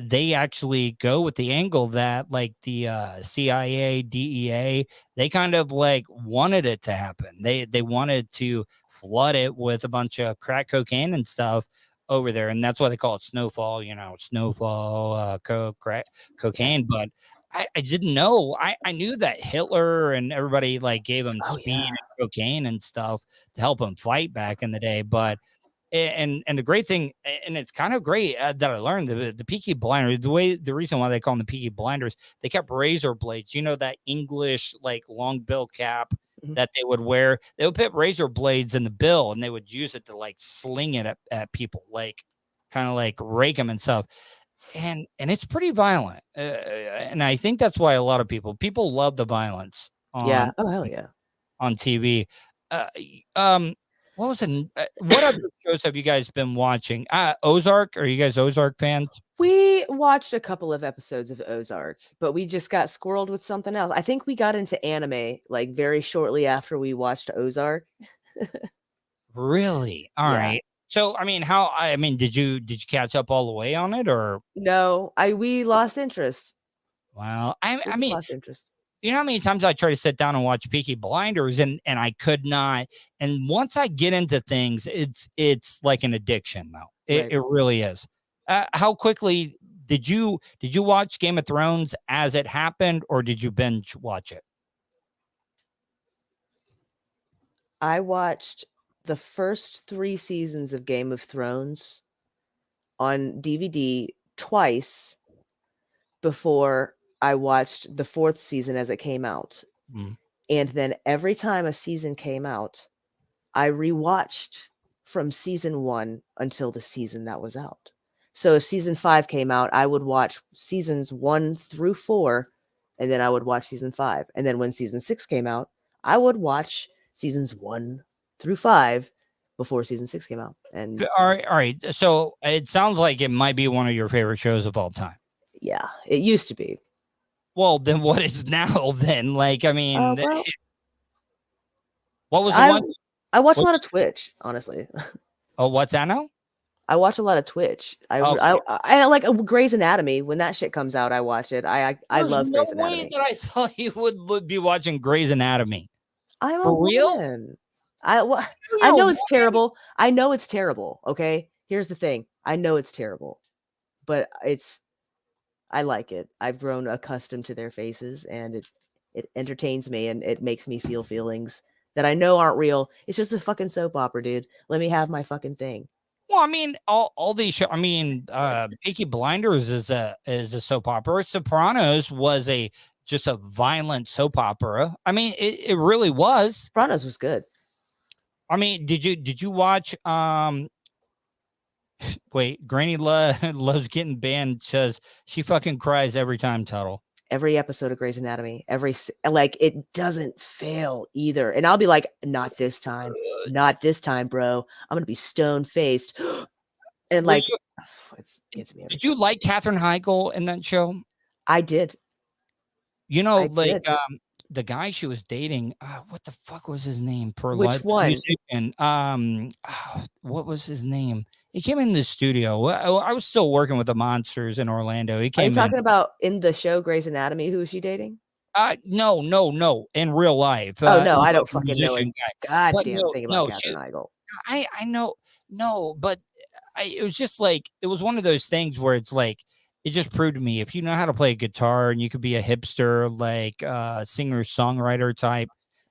they actually go with the angle that like the CIA, DEA, they kind of like wanted it to happen. They wanted to flood it with a bunch of crack cocaine and stuff over there. And that's why they call it Snowfall, Snowfall, crack cocaine. But I didn't know. I knew that Hitler and everybody like gave him speed and cocaine and stuff to help him fight back in the day. But and the great thing, and it's kind of great that I learned the Peaky Blinders, the reason why they call them the Peaky Blinders, they kept razor blades, that English like long bill cap that they would wear. They would put razor blades in the bill and they would use it to like sling it at people, like kind of like rake them and stuff. And it's pretty violent. And I think that's why a lot of people love the violence. Oh, hell yeah. On TV. What other shows have you guys been watching? Ozark. Are you guys Ozark fans? We watched a couple of episodes of Ozark, but we just got squirreled with something else. I think we got into anime like very shortly after we watched Ozark. Really? All right. So, did you catch up all the way on it or? No, we lost interest. Wow. Lost interest. You know how many times I try to sit down and watch Peaky Blinders and I could not. And once I get into things, it's like an addiction though. It really is. How quickly did you watch Game of Thrones as it happened, or did you binge watch it? I watched the first 3 seasons of Game of Thrones on DVD twice before I watched the 4th season as it came out. And then every time a season came out, I rewatched from season 1 until the season that was out. So if season 5 came out, I would watch seasons 1 through 4, and then I would watch season 5. And then when season 6 came out, I would watch seasons 1 through 5 before season 6 came out. And all right. So it sounds like it might be one of your favorite shows of all time. Yeah, it used to be. Well, then what is now then? Like, I mean, what was the one? I watch a lot of Twitch, honestly. Oh, what's that now? I watch a lot of Twitch. Okay. I like Grey's Anatomy. When that shit comes out, I watch it. I There's love no Grey's way Anatomy. that I thought you would be watching Grey's Anatomy. I'm a For real? woman. I You're know a it's terrible. I know it's terrible. Okay, here's the thing. I know it's terrible, but I like it. I've grown accustomed to their faces, and it entertains me, and it makes me feel feelings that I know aren't real. It's just a fucking soap opera, dude. Let me have my fucking thing. Well, I mean, all these shows. I mean, Peaky Blinders is a soap opera. Sopranos was just a violent soap opera. I mean, it really was. Sopranos was good. I mean, did you watch? Wait, Granny loves getting banned because she fucking cries every time, Tuddle. Every episode of Grey's Anatomy, like it doesn't fail either. And I'll be like, not this time, bro. I'm gonna be stone faced, and like, it gets me. Did you like Katherine Heigl in that show? I did. You know, like the guy she was dating. What the fuck was his name? Which one? Musician. What was his name? He came in the studio. I was still working with the Monsters in Orlando. He came. Are you talking about in the show Grey's Anatomy? Who is she dating? No. In real life. Oh no, I don't fucking know a goddamn thing about Katherine Heigl. I know, no, but it was just like it was one of those things where it's like it just proved to me if you know how to play a guitar and you could be a hipster like singer songwriter type,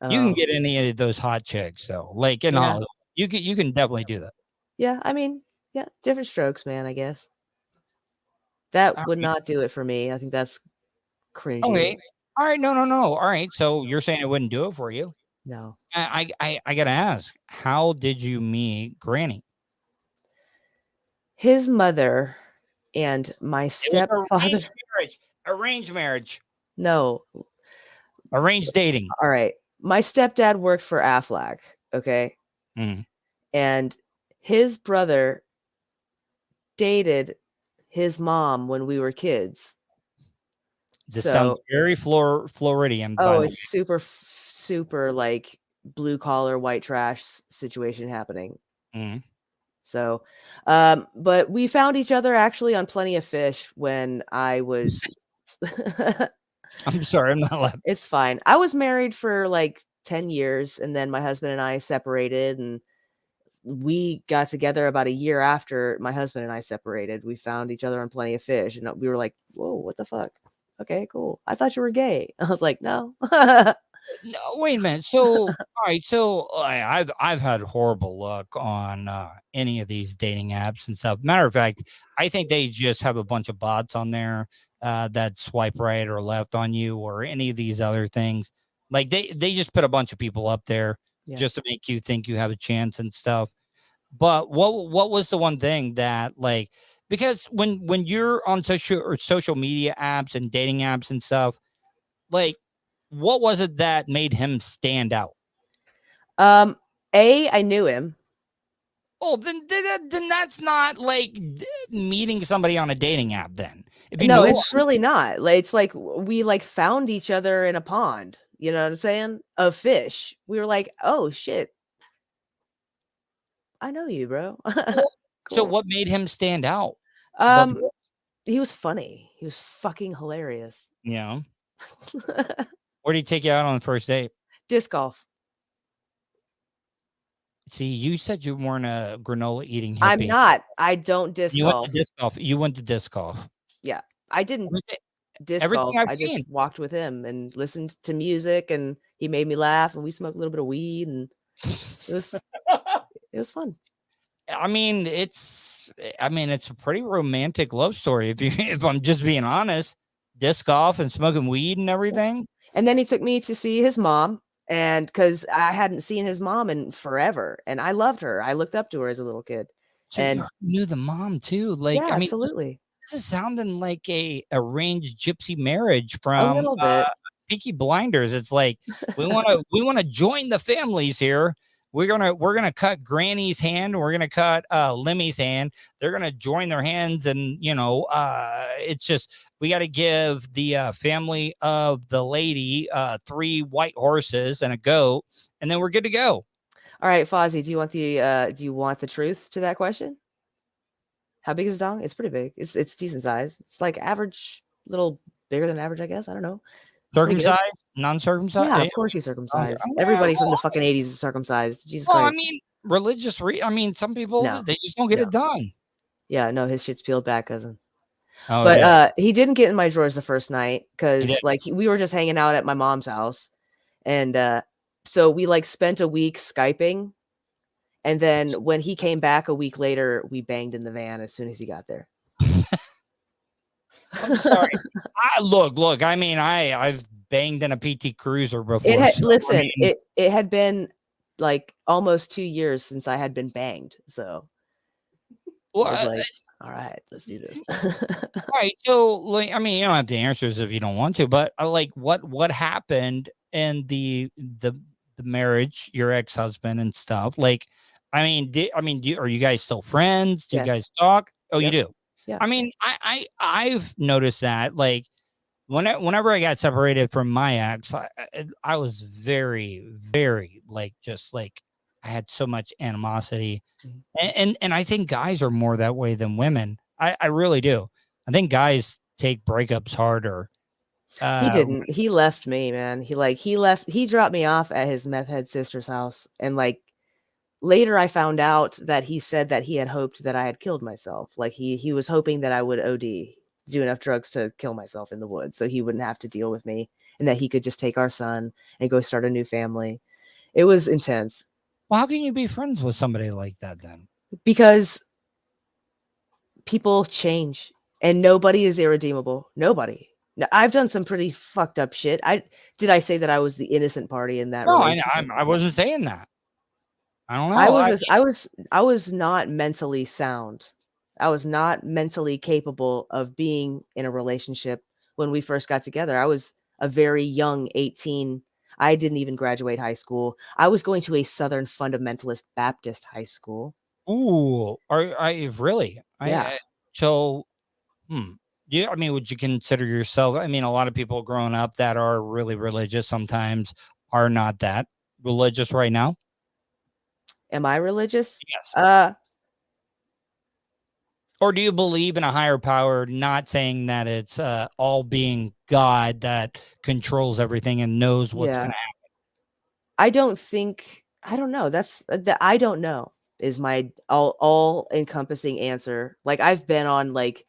you can get any of those hot chicks. So like in Hollywood, you can definitely do that. Yeah, I mean, yeah, different strokes, man. I guess that would not do it for me. I think that's cringy. Okay. All right, no. All right, so you're saying it wouldn't do it for you? No. I gotta ask, how did you meet Granny? His mother and my stepfather. Arranged marriage. No. Arranged dating. All right. My stepdad worked for Aflac. Okay. Mm. And his brother dated his mom when we were kids. This sounds very Floridian. Oh, it's super like blue collar white trash situation happening. Mm. So, but we found each other actually on Plenty of Fish when I was. I'm sorry, I'm not laughing. It's fine. I was married for like 10 years, and then my husband and I separated, and we got together about a year after my husband and I separated. We found each other on Plenty of Fish, and we were like, whoa, what the fuck? Okay, cool. I thought you were gay. I was like, no. No, wait a minute. So, all right. So I've had horrible luck on any of these dating apps and stuff. Matter of fact, I think they just have a bunch of bots on there that swipe right or left on you or any of these other things. Like they just put a bunch of people up there just to make you think you have a chance and stuff. But what was the one thing that like, because when you're on social media apps and dating apps and stuff, like, what was it that made him stand out? I knew him. Oh, then that's not like meeting somebody on a dating app. Then no, it's really not. It's like we like found each other in a pond. You know what I'm saying? Of fish. We were like, oh shit, I know you, bro. Cool. So what made him stand out? He was funny. He was fucking hilarious. Yeah. Where did he take you out on the first date? Disc golf. See, you said you weren't a granola eating hippie. I'm not. I don't disc golf. Went to disc golf. You went to disc golf. Yeah, I didn't disc golf. I just walked with him and listened to music, and he made me laugh, and we smoked a little bit of weed, and it was fun. I mean, it's a pretty romantic love story if I'm just being honest. Disc golf and smoking weed and everything. And then he took me to see his mom, and because I hadn't seen his mom in forever, and I loved her. I looked up to her as a little kid. So and you knew the mom too. Like, yeah, I mean, absolutely. This is sounding like a arranged gypsy marriage from a little bit. Peaky Blinders. It's like we want to join the families here. We're gonna cut Granny's hand. We're gonna cut Lemmy's hand. They're gonna join their hands, and it's just we got to give the family of the lady 3 white horses and a goat, and then we're good to go. All right, Fozzie, do you want the truth to that question? How big is his dong? It's pretty big. It's decent size. It's like average, little bigger than average, I guess. I don't know. Circumcised, non-circumcised. Yeah, of course he's Okay. circumcised. Oh, Everybody from well, the fucking 80s is circumcised. Jesus well, I Christ. mean, religious. I mean, some people No. they just don't get No. it done. Yeah, no, his shit's peeled back, cousin. Oh, But yeah. he didn't get in my drawers the first night He because didn't. like we were just hanging out at my mom's house, and so we like spent a week Skyping, and then when he came back a week later, we banged in the van as soon as he got there. I'm sorry. Look. I mean, I've banged in a PT Cruiser before. Listen, I mean, it had been like almost 2 years since I had been banged, so well, I was like, all right, let's do this. right. So, like, I mean, you don't have to answer this if you don't want to, but like, what happened in the marriage, your ex-husband and stuff? Like, I mean, are you guys still friends? Do you guys Yes. talk? Oh, Yep. you do. Yeah. I mean, I've noticed that, like, whenever I got separated from my ex, I was very, very like, just like, I had so much animosity, and I think guys are more that way than women. I really do. I think guys take breakups harder. He didn't. He left me, man. He left. He dropped me off at his meth head sister's house, and like later I found out that he said that he had hoped that I had killed myself. Like he was hoping that I would OD, do enough drugs to kill myself in the woods, so he wouldn't have to deal with me, and that he could just take our son and go start a new family. It was intense. Well, how can you be friends with somebody like that then? Because people change, and nobody is irredeemable. Nobody. Now, I've done some pretty fucked up shit. I say that I was the innocent party in that No, relationship. I wasn't saying that. I don't know. I was not mentally sound. I was not mentally capable of being in a relationship when we first got together. I was a very young 18. I didn't even graduate high school. I was going to a Southern Fundamentalist Baptist high school. Ooh, are I really? Yeah. Yeah, I mean, would you consider yourself? I mean, a lot of people growing up that are really religious sometimes are not that religious right now. Am I religious? Yes. Or do you believe in a higher power, not saying that it's all being God that controls everything and knows what's going to happen? I don't know. That's I don't know is my all encompassing answer. Like I've been on like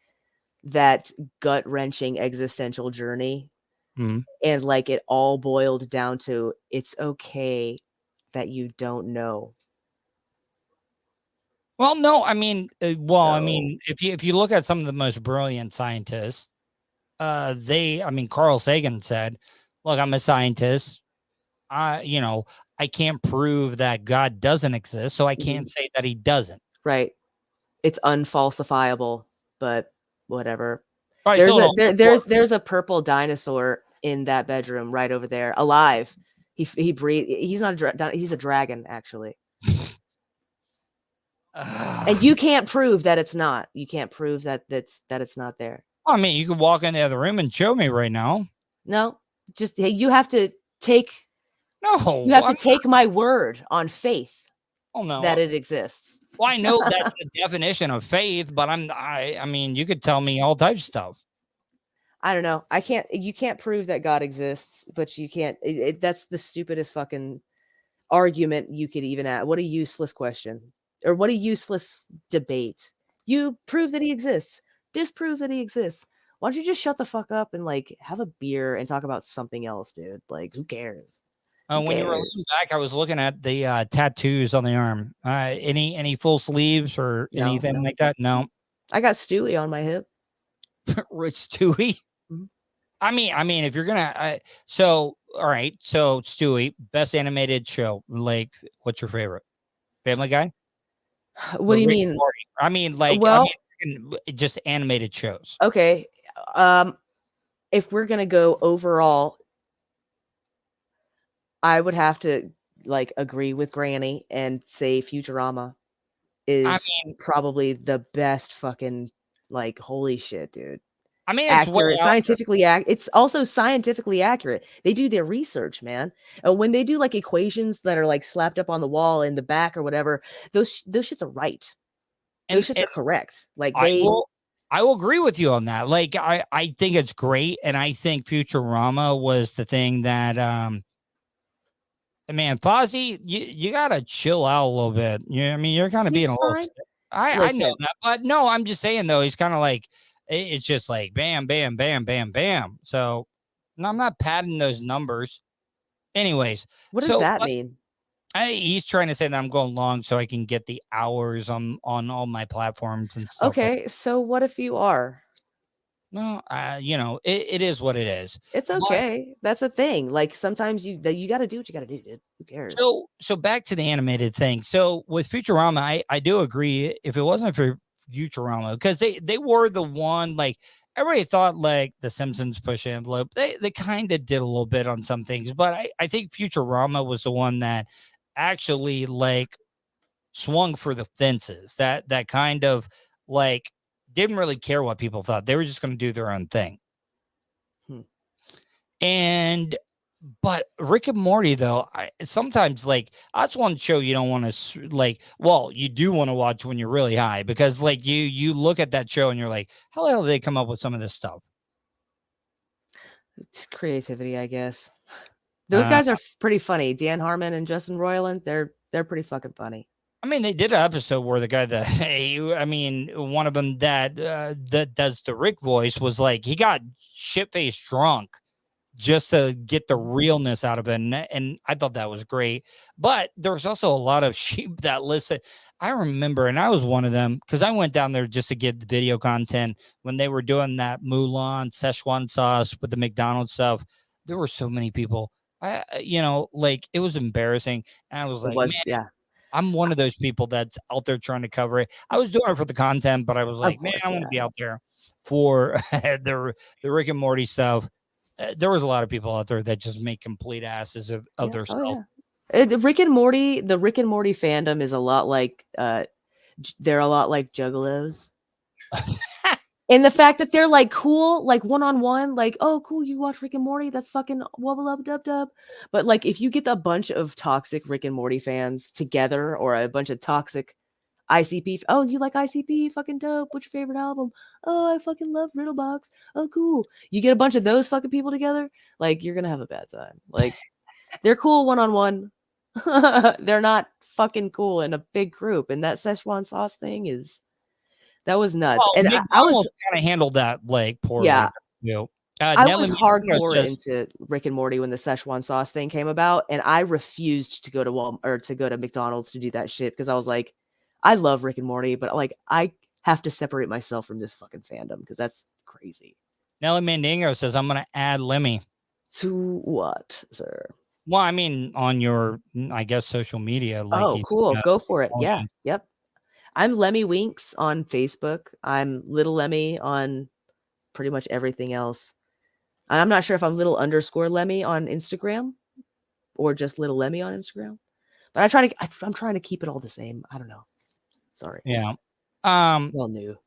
that gut wrenching existential journey, and like it all boiled down to it's okay that you don't know. Well, no, I mean, I mean, if you look at some of the most brilliant scientists, I mean, Carl Sagan said, "Look, I'm a scientist. I can't prove that God doesn't exist, so I can't say that he doesn't." Right. It's unfalsifiable, but whatever. Right, There's a purple dinosaur in that bedroom right over there, alive. He breathe. He's not he's a dragon actually. And you can't prove that it's not. You can't prove that it's not there. I mean, you could walk in the other room and show me right now. No, just you have to take. No, you have to take my word on faith. Oh no, that it exists. Well, I know that's the definition of faith, but I mean, you could tell me all types of stuff. I don't know. You can't prove that God exists, but you can't. That's the stupidest fucking argument you could even add. What a useless question, or what a useless debate. You prove that he exists. Disprove that he exists. Why don't you just shut the fuck up and like have a beer and talk about something else, dude? Like, who cares? When you were looking back, I was looking at the tattoos on the arm. Any full sleeves or anything like that? No. I got Stewie on my hip. Rich Stewie. Mm-hmm. I mean, if you're gonna, all right. So Stewie, best animated show. Like, what's your favorite? Family Guy. What do you mean? I mean, like, just animated shows. Okay. If we're gonna go overall, I would have to like agree with Granny and say Futurama is probably the best fucking like holy shit, dude. I mean, accurate, scientifically it's also scientifically accurate. They do their research, man. And when they do like equations that are like slapped up on the wall in the back or whatever, those shits are right. Those shits are correct. Like I will agree with you on that. Like I think it's great, and I think Futurama was the thing that man, Fozzie, you gotta chill out a little bit. I mean, you're kind of being a little. I know that, but no, I'm just saying though, he's kind of like it's just like bam, bam, bam, bam, bam. So, no, I'm not padding those numbers. Anyways, what does that mean? He's trying to say that I'm going long so I can get the hours on all my platforms and stuff. Okay, so what if you are? No, it is what it is. It's okay. That's a thing. Like sometimes you got to do what you got to do, dude. Who cares? So back to the animated thing. So with Futurama, I do agree. If it wasn't for Futurama, because they were the one, like everybody thought like the Simpsons push envelope. They kind of did a little bit on some things, but I think Futurama was the one that actually like swung for the fences. That kind of like didn't really care what people thought. They were just going to do their own thing. But Rick and Morty, though, sometimes like that's one show you don't want to like. Well, you do want to watch when you're really high, because like you look at that show and you're like, how the hell did they come up with some of this stuff? It's creativity, I guess. Those guys are pretty funny. Dan Harmon and Justin Roiland, they're pretty fucking funny. I mean, they did an episode where the guy one of them that does the Rick voice was like, he got shit-faced drunk just to get the realness out of it. And I thought that was great. But there was also a lot of sheep that listen. I remember, and I was one of them, because I went down there just to get the video content when they were doing that Mulan Szechuan sauce with the McDonald's stuff. There were so many people. Like it was embarrassing. And I was like, man, I'm one of those people that's out there trying to cover it. I was doing it for the content, but I was like, man, I want to be out there for the Rick and Morty stuff. There was a lot of people out there that just make complete asses of themselves. Oh, yeah. The Rick and Morty fandom is a lot like they're a lot like juggalos. And the fact that they're like cool, like one-on-one, like, oh, cool, you watch Rick and Morty, that's fucking wubble up dub dub. But like if you get a bunch of toxic Rick and Morty fans together, or a bunch of toxic ICP, oh, you like ICP, fucking dope, what's your favorite album? Oh, I fucking love Riddlebox. Oh, cool. You get a bunch of those fucking people together, like you're gonna have a bad time. Like they're cool one-on-one. They're not fucking cool in a big group. And that Szechuan sauce thing that was nuts. And I was kind of handled that like poorly. Yeah. I was hardcore says, into Rick and Morty when the Szechuan sauce thing came about, and I refused to go to Walmart or to go to McDonald's to do that shit, because I was like, I love Rick and Morty, but like I have to separate myself from this fucking fandom because that's crazy. Nelly Mandingo says, I'm gonna add Lemmy. To what, sir? Well, I mean, on your, I guess, social media. Like oh, cool. Go for it. Yeah. Yep. I'm Lemmy Winks on Facebook. I'm Little Lemmy on pretty much everything else. I'm not sure if I'm little_Lemmy on Instagram or just Little Lemmy on Instagram, but I'm trying to keep it all the same. I don't know. Sorry. Yeah. Well, new.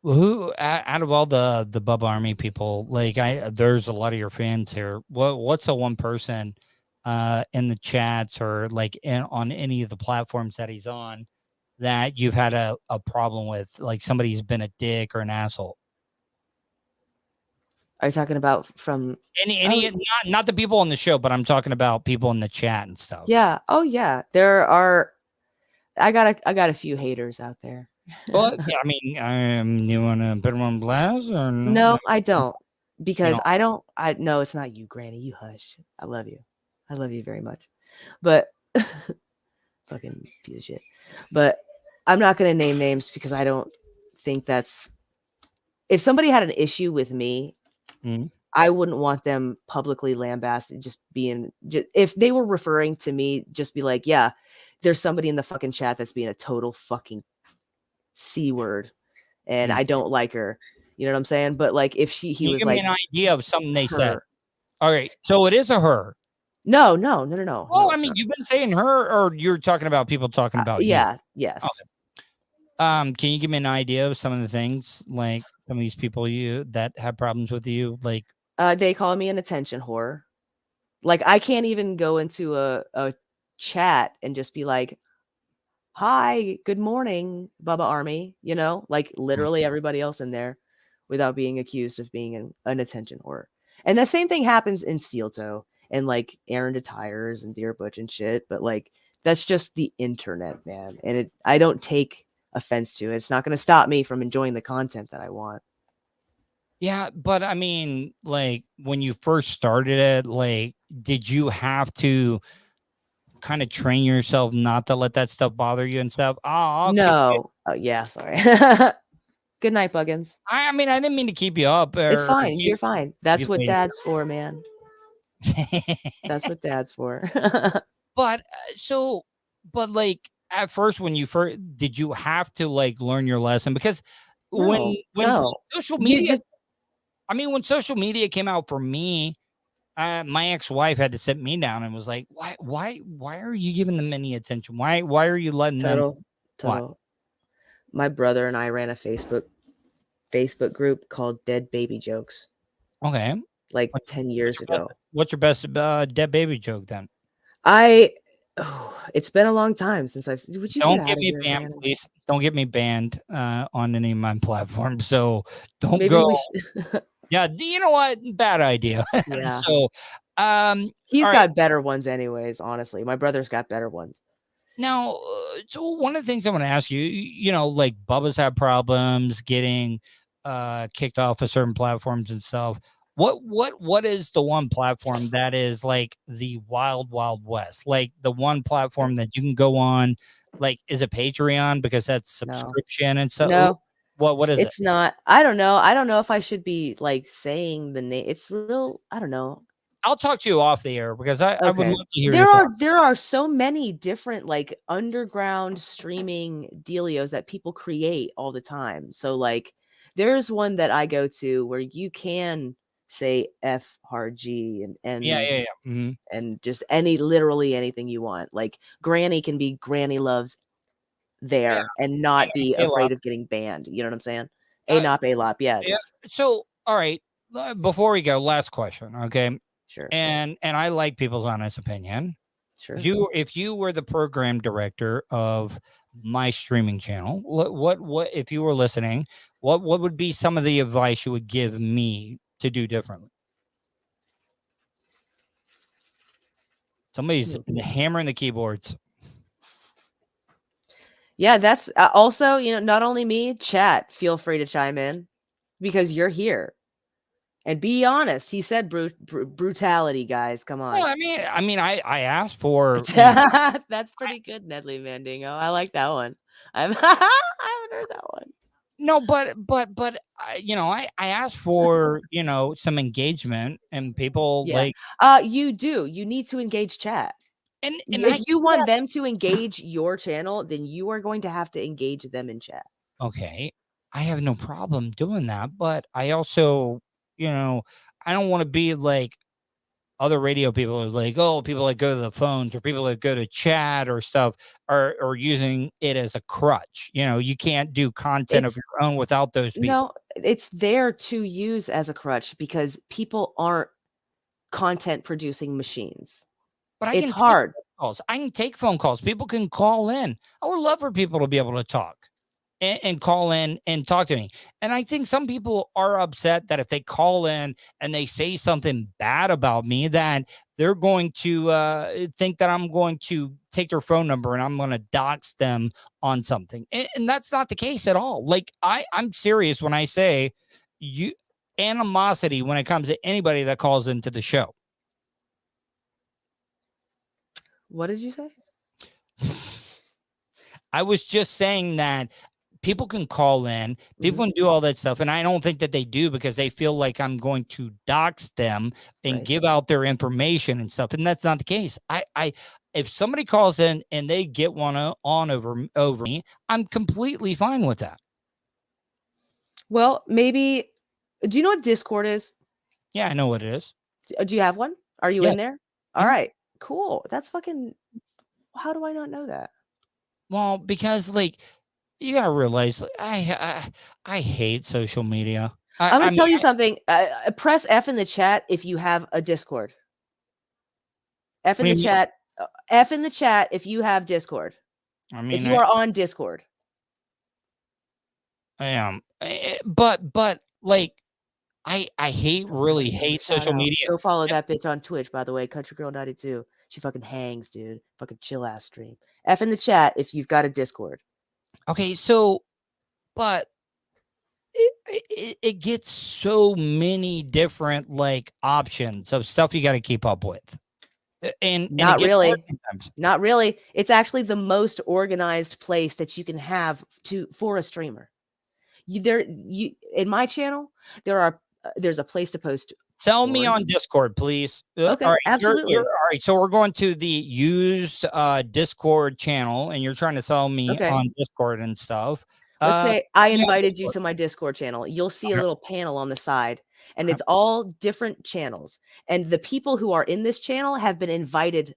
Who out of all the Bub Army people, like there's a lot of your fans here. What's the one person in the chats or like on any of the platforms that he's on that you've had a problem with, like somebody's been a dick or an asshole? Are you talking about from any not the people on the show, but I'm talking about people in the chat and stuff. Yeah. Oh yeah. There are. I got a few haters out there. Well, yeah, I mean, you want to put them on blast or no? I don't, because I don't. No, it's not you, Granny. You hush. I love you. I love you very much, but fucking piece of shit. But I'm not going to name names because I don't think that's. If somebody had an issue with me, I wouldn't want them publicly lambasted. If they were referring to me, just be like, yeah, there's somebody in the fucking chat that's being a total fucking C word, and I don't like her. You know what I'm saying? But like, if he was like, give me an idea of something they said. All right, so it is a her. No. Oh, I mean, you've been saying her, or you're talking about people talking about yeah, you? Yes. Okay. Can you give me an idea of some of the things, like some of these people that have problems with you? Like, they call me an attention whore. Like, I can't even go into a chat and just be like, hi, good morning, Bubba Army, you know, like literally everybody else in there without being accused of being an attention whore. And the same thing happens in Steel Toe and like Aaron to Tires and Dear Butch and shit. But like, that's just the internet, man. And I don't take offense to it. It's not going to stop me from enjoying the content that I want. Yeah, but I mean, like when you first started it, like, did you have to kind of train yourself not to let that stuff bother you and stuff? No. Oh, yeah, sorry. Good night, Buggins. I mean, I didn't mean to keep you up. It's fine. You're fine. That's what waiting. dad's for, man. That's what dad's for. But but like at first, when you first did you have to like learn your lesson? Because when social media, I mean, when social media came out for me, my ex-wife had to sit me down and was like, why are you giving them any attention? Why are you letting them? Tuddle. My brother and I ran a Facebook group called Dead Baby Jokes. Okay. Like 10 years ago. What's your best dead baby joke then? It's been a long time since I've. Would you don't get me banned, please? Don't get me banned on any of my platforms. So don't go. Yeah, you know what? Bad idea. Yeah. So, he's got better ones, anyways. Honestly, my brother's got better ones. Now, so one of the things I want to ask you, you know, like Bubba's had problems getting kicked off of certain platforms and stuff. What is the one platform that is like the wild west? Like the one platform that you can go on, like, is it Patreon because that's subscription and stuff? No. What is it? It's not. I don't know. I don't know if I should be like saying the name. It's real. I don't know. I'll talk to you off the air because I would love to hear. There are so many different like underground streaming dealios that people create all the time. So like there's one that I go to where you can say F hard G and Mm-hmm. and just literally anything you want. Like Granny can be Granny Loves there and not be afraid of getting banned. You know what I'm saying? Not A-Lop, yeah. So, all right, before we go, last question, okay? Sure. And I like people's honest opinion. Sure. If you were the program director of my streaming channel, what if you were listening, what would be some of the advice you would give me to do differently? Somebody's hammering the keyboards. Yeah, that's also, you know, not only me, chat, feel free to chime in because you're here. And be honest. He said brutality, guys. Come on. Well, I mean, I asked for. That's pretty good, Nedley Mandingo. I like that one. I haven't heard that one. No, but you know, I asked for, you know, some engagement and people like. You do. You need to engage chat. And if you want them to engage your channel, then you are going to have to engage them in chat. Okay, I have no problem doing that, but I also, you know, I don't want to be like other radio people are like, oh, people that go to the phones or people that go to chat or stuff are using it as a crutch. You know, you can't do content of your own without those people. No, it's there to use as a crutch because people aren't content producing machines. But it's hard. I can take phone calls. People can call in. I would love for people to be able to talk and call in and talk to me. And I think some people are upset that if they call in and they say something bad about me, that they're going to think that I'm going to take their phone number and I'm going to dox them on something. And that's not the case at all. Like I'm serious when I say animosity when it comes to anybody that calls into the show. What did you say? I was just saying that people can call in, people can do all that stuff. And I don't think that they do because they feel like I'm going to dox them and give out their information and stuff. And that's not the case. If somebody calls in and they get one on over me, I'm completely fine with that. Well, maybe, do you know what Discord is? Yeah, I know what it is. Do you have one? Are you in there? All right, cool. That's fucking, how do I not know that? Well, because like, you gotta realize, I hate social media. I'm gonna tell you something. Press F in the chat if you have a Discord. F in the chat. F in the chat if you have Discord. I mean, if you are on Discord. I am, but like, I really hate social media. Go follow that bitch on Twitch, by the way, Country Girl 92. She fucking hangs, dude. Fucking chill ass stream. F in the chat if you've got a Discord. Okay, so, but it gets so many different like options of stuff you got to keep up with, and Not really. Sometimes. Not really. It's actually the most organized place that you can have for a streamer. In my channel, there's a place to post. Tell me on Discord, please. Okay, all right, absolutely. All right, so we're going to the used Discord channel, and you're trying to sell me on Discord and stuff. Let's say I invited you to my Discord channel. You'll see a little panel on the side, and it's all different channels. And the people who are in this channel have been invited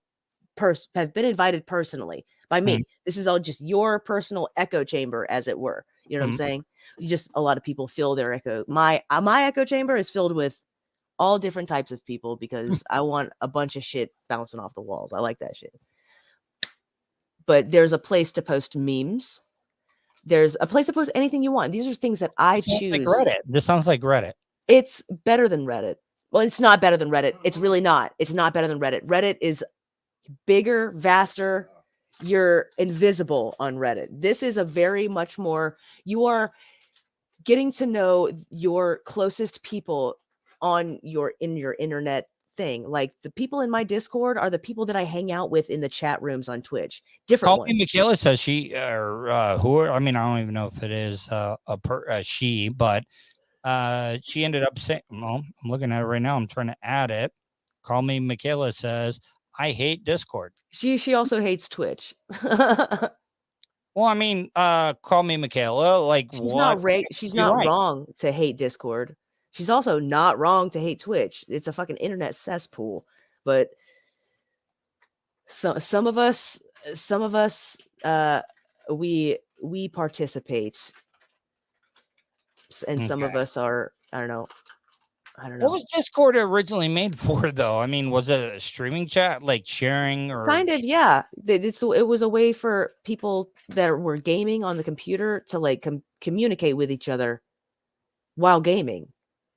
personally by me. This is all just your personal echo chamber, as it were. You know what I'm saying? A lot of people fill their echo. My echo chamber is filled with all different types of people because I want a bunch of shit bouncing off the walls. I like that shit. But there's a place to post memes. There's a place to post anything you want. These are things that I choose. Like Reddit. This sounds like Reddit. It's better than Reddit. Well, it's not better than Reddit. It's really not. It's not better than Reddit. Reddit is bigger, vaster. You're invisible on Reddit. This is a very much more, you are getting to know your closest people in your internet thing. Like the people in my Discord are the people that I hang out with in the chat rooms on Twitch. Different ones. Michaela says she who, I mean, I don't even know if it is she, but she ended up saying, well, I'm looking at it right now. I'm trying to add it. Call Me Michaela says, I hate Discord. She also hates Twitch. Well, I mean, Call Me Michaela. Like, she's not wrong to hate Discord. She's also not wrong to hate Twitch. It's a fucking internet cesspool. But some of us, we participate, and some of us are, I don't know. What was Discord originally made for, though? I mean, was it a streaming chat, like sharing, or kind of? Yeah, it was a way for people that were gaming on the computer to like communicate with each other while gaming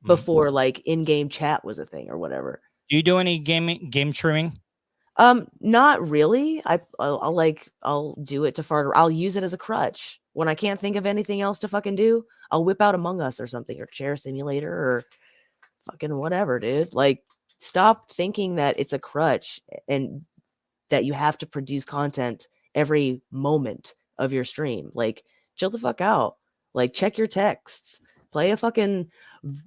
before like in-game chat was a thing or whatever. Do you do any game streaming? Not really. I'll do it to further. I'll use it as a crutch when I can't think of anything else to fucking do. I'll whip out Among Us or something, or Chair Simulator, or fucking whatever, dude. Like, stop thinking that it's a crutch and that you have to produce content every moment of your stream. Like, chill the fuck out. Like, check your texts. Play a fucking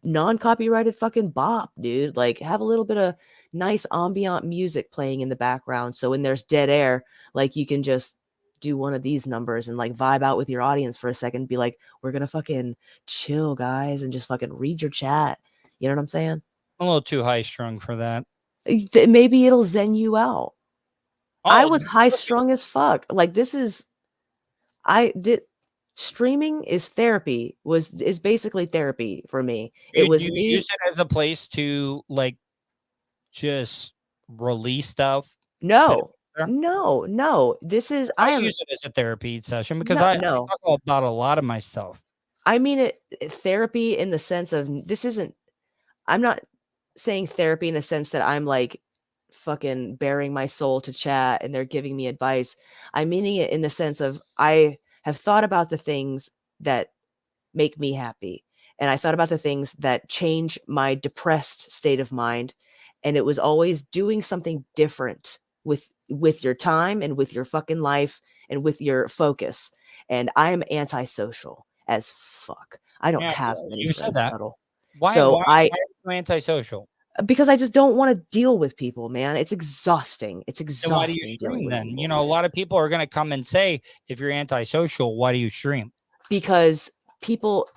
non-copyrighted fucking bop, dude. Like, have a little bit of nice ambient music playing in the background, so when there's dead air, like, you can just do one of these numbers and like vibe out with your audience for a second. Be like, we're gonna fucking chill, guys, and just fucking read your chat. You know what I'm saying? I'm a little too high strung for that. Maybe it'll zen you out. I was high strung as fuck. Like, streaming is therapy. Is basically therapy for me. It was you use it as a place to like just release stuff. No. This is I use it as a therapy session because I talk about a lot of my stuff. I mean it therapy in the sense of I'm not saying therapy in the sense that I'm like fucking bearing my soul to chat and they're giving me advice. I'm meaning it in the sense of I have thought about the things that make me happy. And I thought about the things that change my depressed state of mind. And it was always doing something different with your time and with your fucking life and with your focus. And I'm antisocial as fuck. I don't have many friends, Tuddle. Why are you antisocial? Because I just don't want to deal with people, man. It's exhausting. It's exhausting. Why do you stream then? You know, a lot of people are going to come and say, if you're antisocial, why do you stream? Because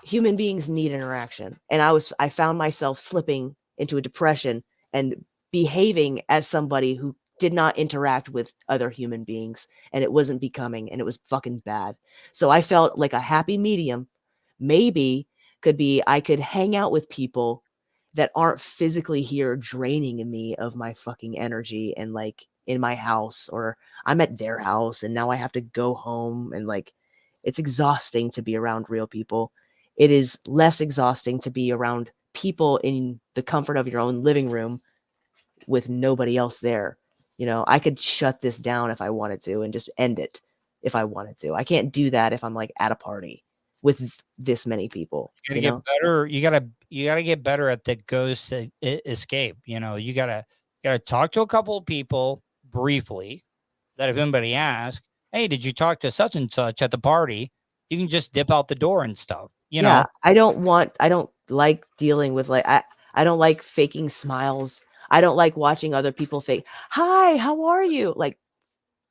human beings need interaction. And I found myself slipping into a depression and behaving as somebody who did not interact with other human beings. And it wasn't becoming, and it was fucking bad. So I felt like a happy medium maybe could be I could hang out with people that aren't physically here draining me of my fucking energy and like in my house, or I'm at their house and now I have to go home, and like it's exhausting to be around real people. It is less exhausting to be around people in the comfort of your own living room with nobody else there. You know, I could shut this down if I wanted to and just end it if I wanted to. I can't do that if I'm like at a party with this many people. You gotta get better. You gotta get better at the ghost escape. You know, you gotta talk to a couple of people briefly. That if anybody asks, hey, did you talk to such and such at the party? You can just dip out the door and stuff. You know, I don't like dealing with I don't like faking smiles. I don't like watching other people fake, hi, how are you? Like,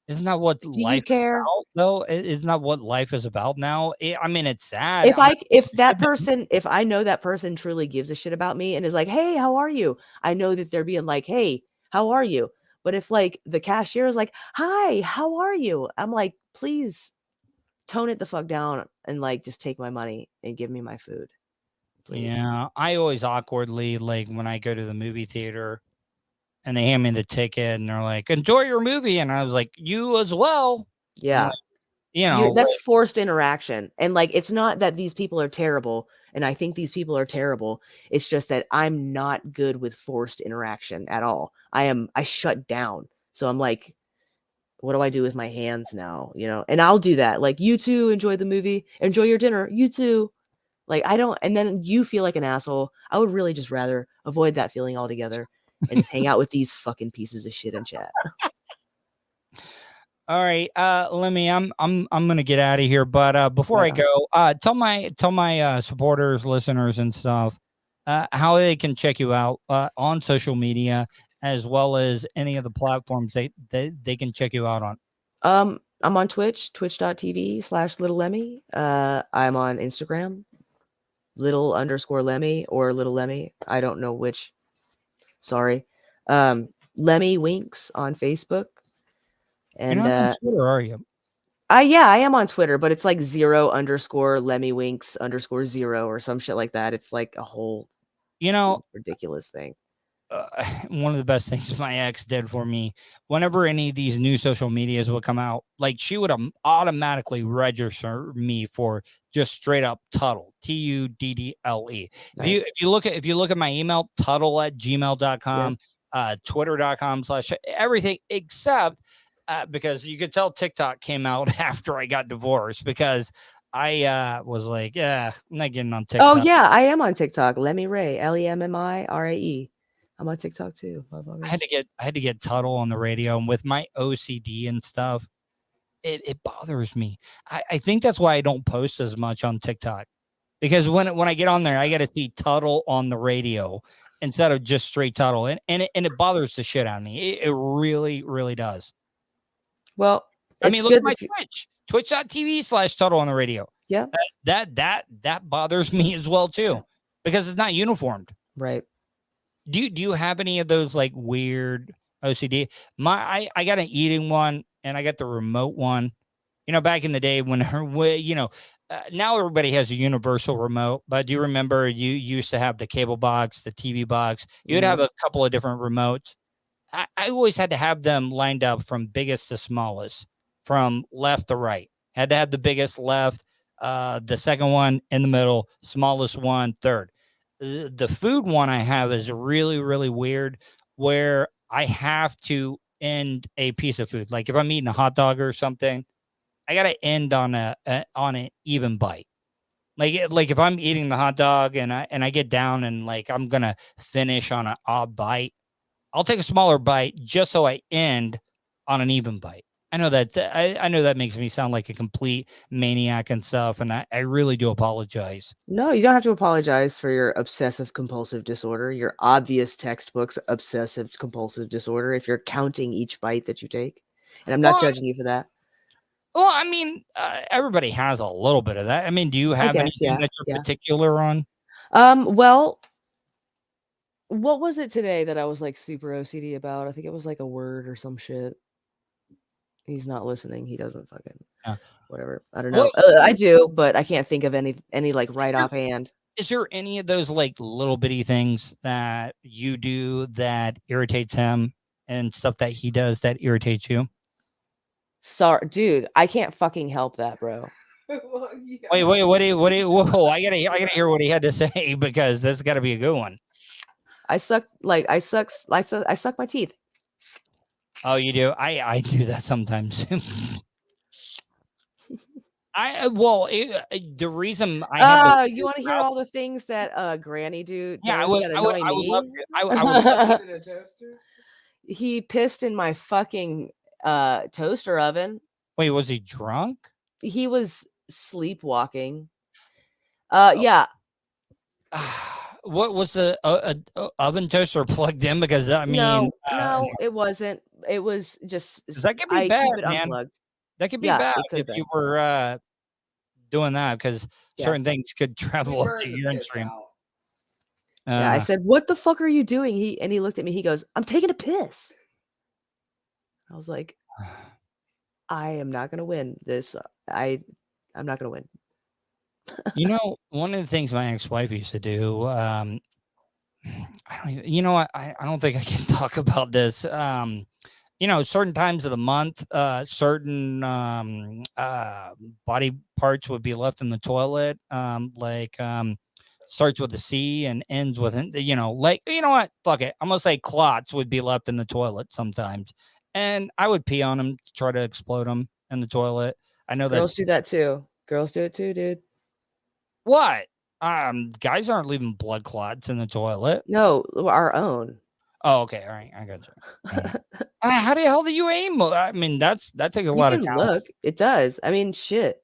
isn't that what life is about, though? Isn't that what life is about now? I mean, it's sad. If I know that person truly gives a shit about me and is like, hey, how are you? I know that they're being like, hey, how are you? But if like the cashier is like, hi, how are you? I'm like, please tone it the fuck down and like just take my money and give me my food. Please. Yeah, I always awkwardly, like when I go to the movie theater and they hand me the ticket and they're like, enjoy your movie. And I was like, you as well. Yeah. Like, you know, that's forced interaction. And like, it's not that these people are terrible. And I think these people are terrible. It's just that I'm not good with forced interaction at all. I shut down. So I'm like, what do I do with my hands now? You know, and I'll do that. Like, you too, enjoy the movie, enjoy your dinner. You too. Like, I don't, and then you feel like an asshole. I would really just rather avoid that feeling altogether and just hang out with these fucking pieces of shit and chat. All right, Lemmy, I'm gonna get out of here, but before I go, tell my supporters, listeners, and stuff how they can check you out on social media, as well as any of the platforms they can check you out on. I'm on Twitch, twitch.tv/Little Lemmy. I'm on Instagram, little_Lemmy or Little Lemmy. I don't know which. Sorry. Lemmy Winks on Facebook. And you're not on Twitter, are you? I am on Twitter, but it's like 0_Lemmy Winks _0 or some shit like that. It's like a whole, ridiculous thing. One of the best things my ex did for me, whenever any of these new social medias would come out, like she would automatically register me for just straight up Tuddle, Tuddle. Nice. If you look at my email, Tuddle@gmail.com, Twitter.com/everything except because you could tell TikTok came out after I got divorced, because I was like, I'm not getting on TikTok. Oh yeah, I am on TikTok. Lemmy Ray, LEMMIRAE. I'm on TikTok too. I had to get Tuddle on the radio, and with my OCD and stuff, it bothers me. I think that's why I don't post as much on TikTok, because when I get on there, I got to see Tuddle on the radio instead of just straight Tuddle, and it bothers the shit out of me. It really, really does. Well, I mean, look at my Twitch, twitch.tv/Tuddle on the radio. Yeah, that bothers me as well too, because it's not uniformed. Right. Do you have any of those like weird OCD? I got an eating one and I got the remote one. You know, back in the day when now everybody has a universal remote, but do you remember you used to have the cable box, the TV box? You'd have a couple of different remotes. I always had to have them lined up from biggest to smallest, from left to right. Had to have the biggest left, the second one in the middle, smallest one third. The food one I have is really, really weird, where I have to end a piece of food. Like if I'm eating a hot dog or something, I got to end on an even bite. Like if I'm eating the hot dog and I get down and like I'm gonna finish on an odd bite, I'll take a smaller bite just so I end on an even bite. I know that I know that makes me sound like a complete maniac and stuff, and I really do apologize. No, you don't have to apologize for your obsessive compulsive disorder, your obvious textbook's obsessive compulsive disorder, if you're counting each bite that you take. And I'm not judging you for that. Well, I mean, everybody has a little bit of that. I mean, do you have anything that you're particular on? Well, what was it today that I was like super OCD about? I think it was like a word or some shit. He's not listening. He doesn't fucking whatever. I don't know. I do, but I can't think of any like right offhand. Is there any of those like little bitty things that you do that irritates him and stuff that he does that irritates you? Sorry, dude. I can't fucking help that, bro. Well, yeah. Wait, whoa, I gotta hear what he had to say because this got to be a good one. I suck my teeth. Oh, you do? I do that sometimes. The reason I you want to hear all the things that Granny do? yeah, Does that annoy I would me? love to. I would love to. In a toaster? He pissed in my fucking toaster oven. Wait, was he drunk? He was sleepwalking. Oh. Yeah. What was the oven toaster plugged in? Because I mean, no, it wasn't. It was just that could be bad, keep it man. Unplugged. That could be Yeah, bad it could if have you been. were doing that because Yeah. certain things could travel up burned to the your piss stream. out. Yeah, I said, "What the fuck are you doing?" He looked at me. He goes, "I'm taking a piss." I was like, "I am not gonna win this. I'm not gonna win." You know, one of the things my ex-wife used to do, I don't even, you know what? I don't think I can talk about this. You know, certain times of the month, certain body parts would be left in the toilet. Starts with a C and ends with, you know, like, you know what? Fuck it. I'm gonna say clots would be left in the toilet sometimes, and I would pee on them to try to explode them in the toilet. I know Girls that's do that too. Girls do it too, dude. what. Guys aren't leaving blood clots in the toilet. No, our own. Oh, okay. All right. I got you. How the hell do you aim? I mean, that takes a lot of You can talent. look. It does. I mean, shit.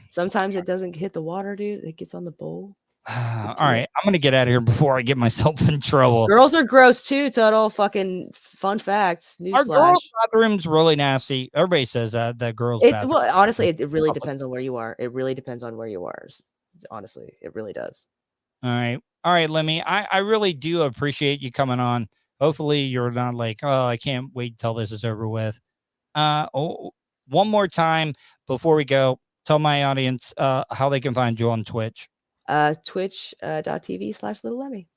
Sometimes it doesn't hit the water, dude. It gets on the bowl. All right. I'm going to get out of here before I get myself in trouble. Girls are gross too, Tuddle. Fucking fun fact. Our Newsflash. girls' bathroom's really nasty. Everybody says that girls' bathroom. Well, honestly, it really depends on where you are. It really depends on where you are. Honestly, it really does. All right, Lemmy. I really do appreciate you coming on. Hopefully, you're not like, oh, I can't wait till this is over with. One more time before we go, tell my audience how they can find you on Twitch. Twitch.tv/Little Lemmy.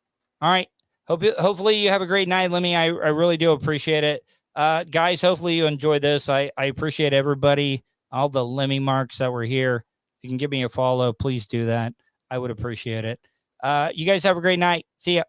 All right. Hopefully you have a great night, Lemmy. I really do appreciate it. Guys, hopefully you enjoyed this. I appreciate everybody, all the Lemmy marks that were here. If you can give me a follow, please do that. I would appreciate it. You guys have a great night. See ya.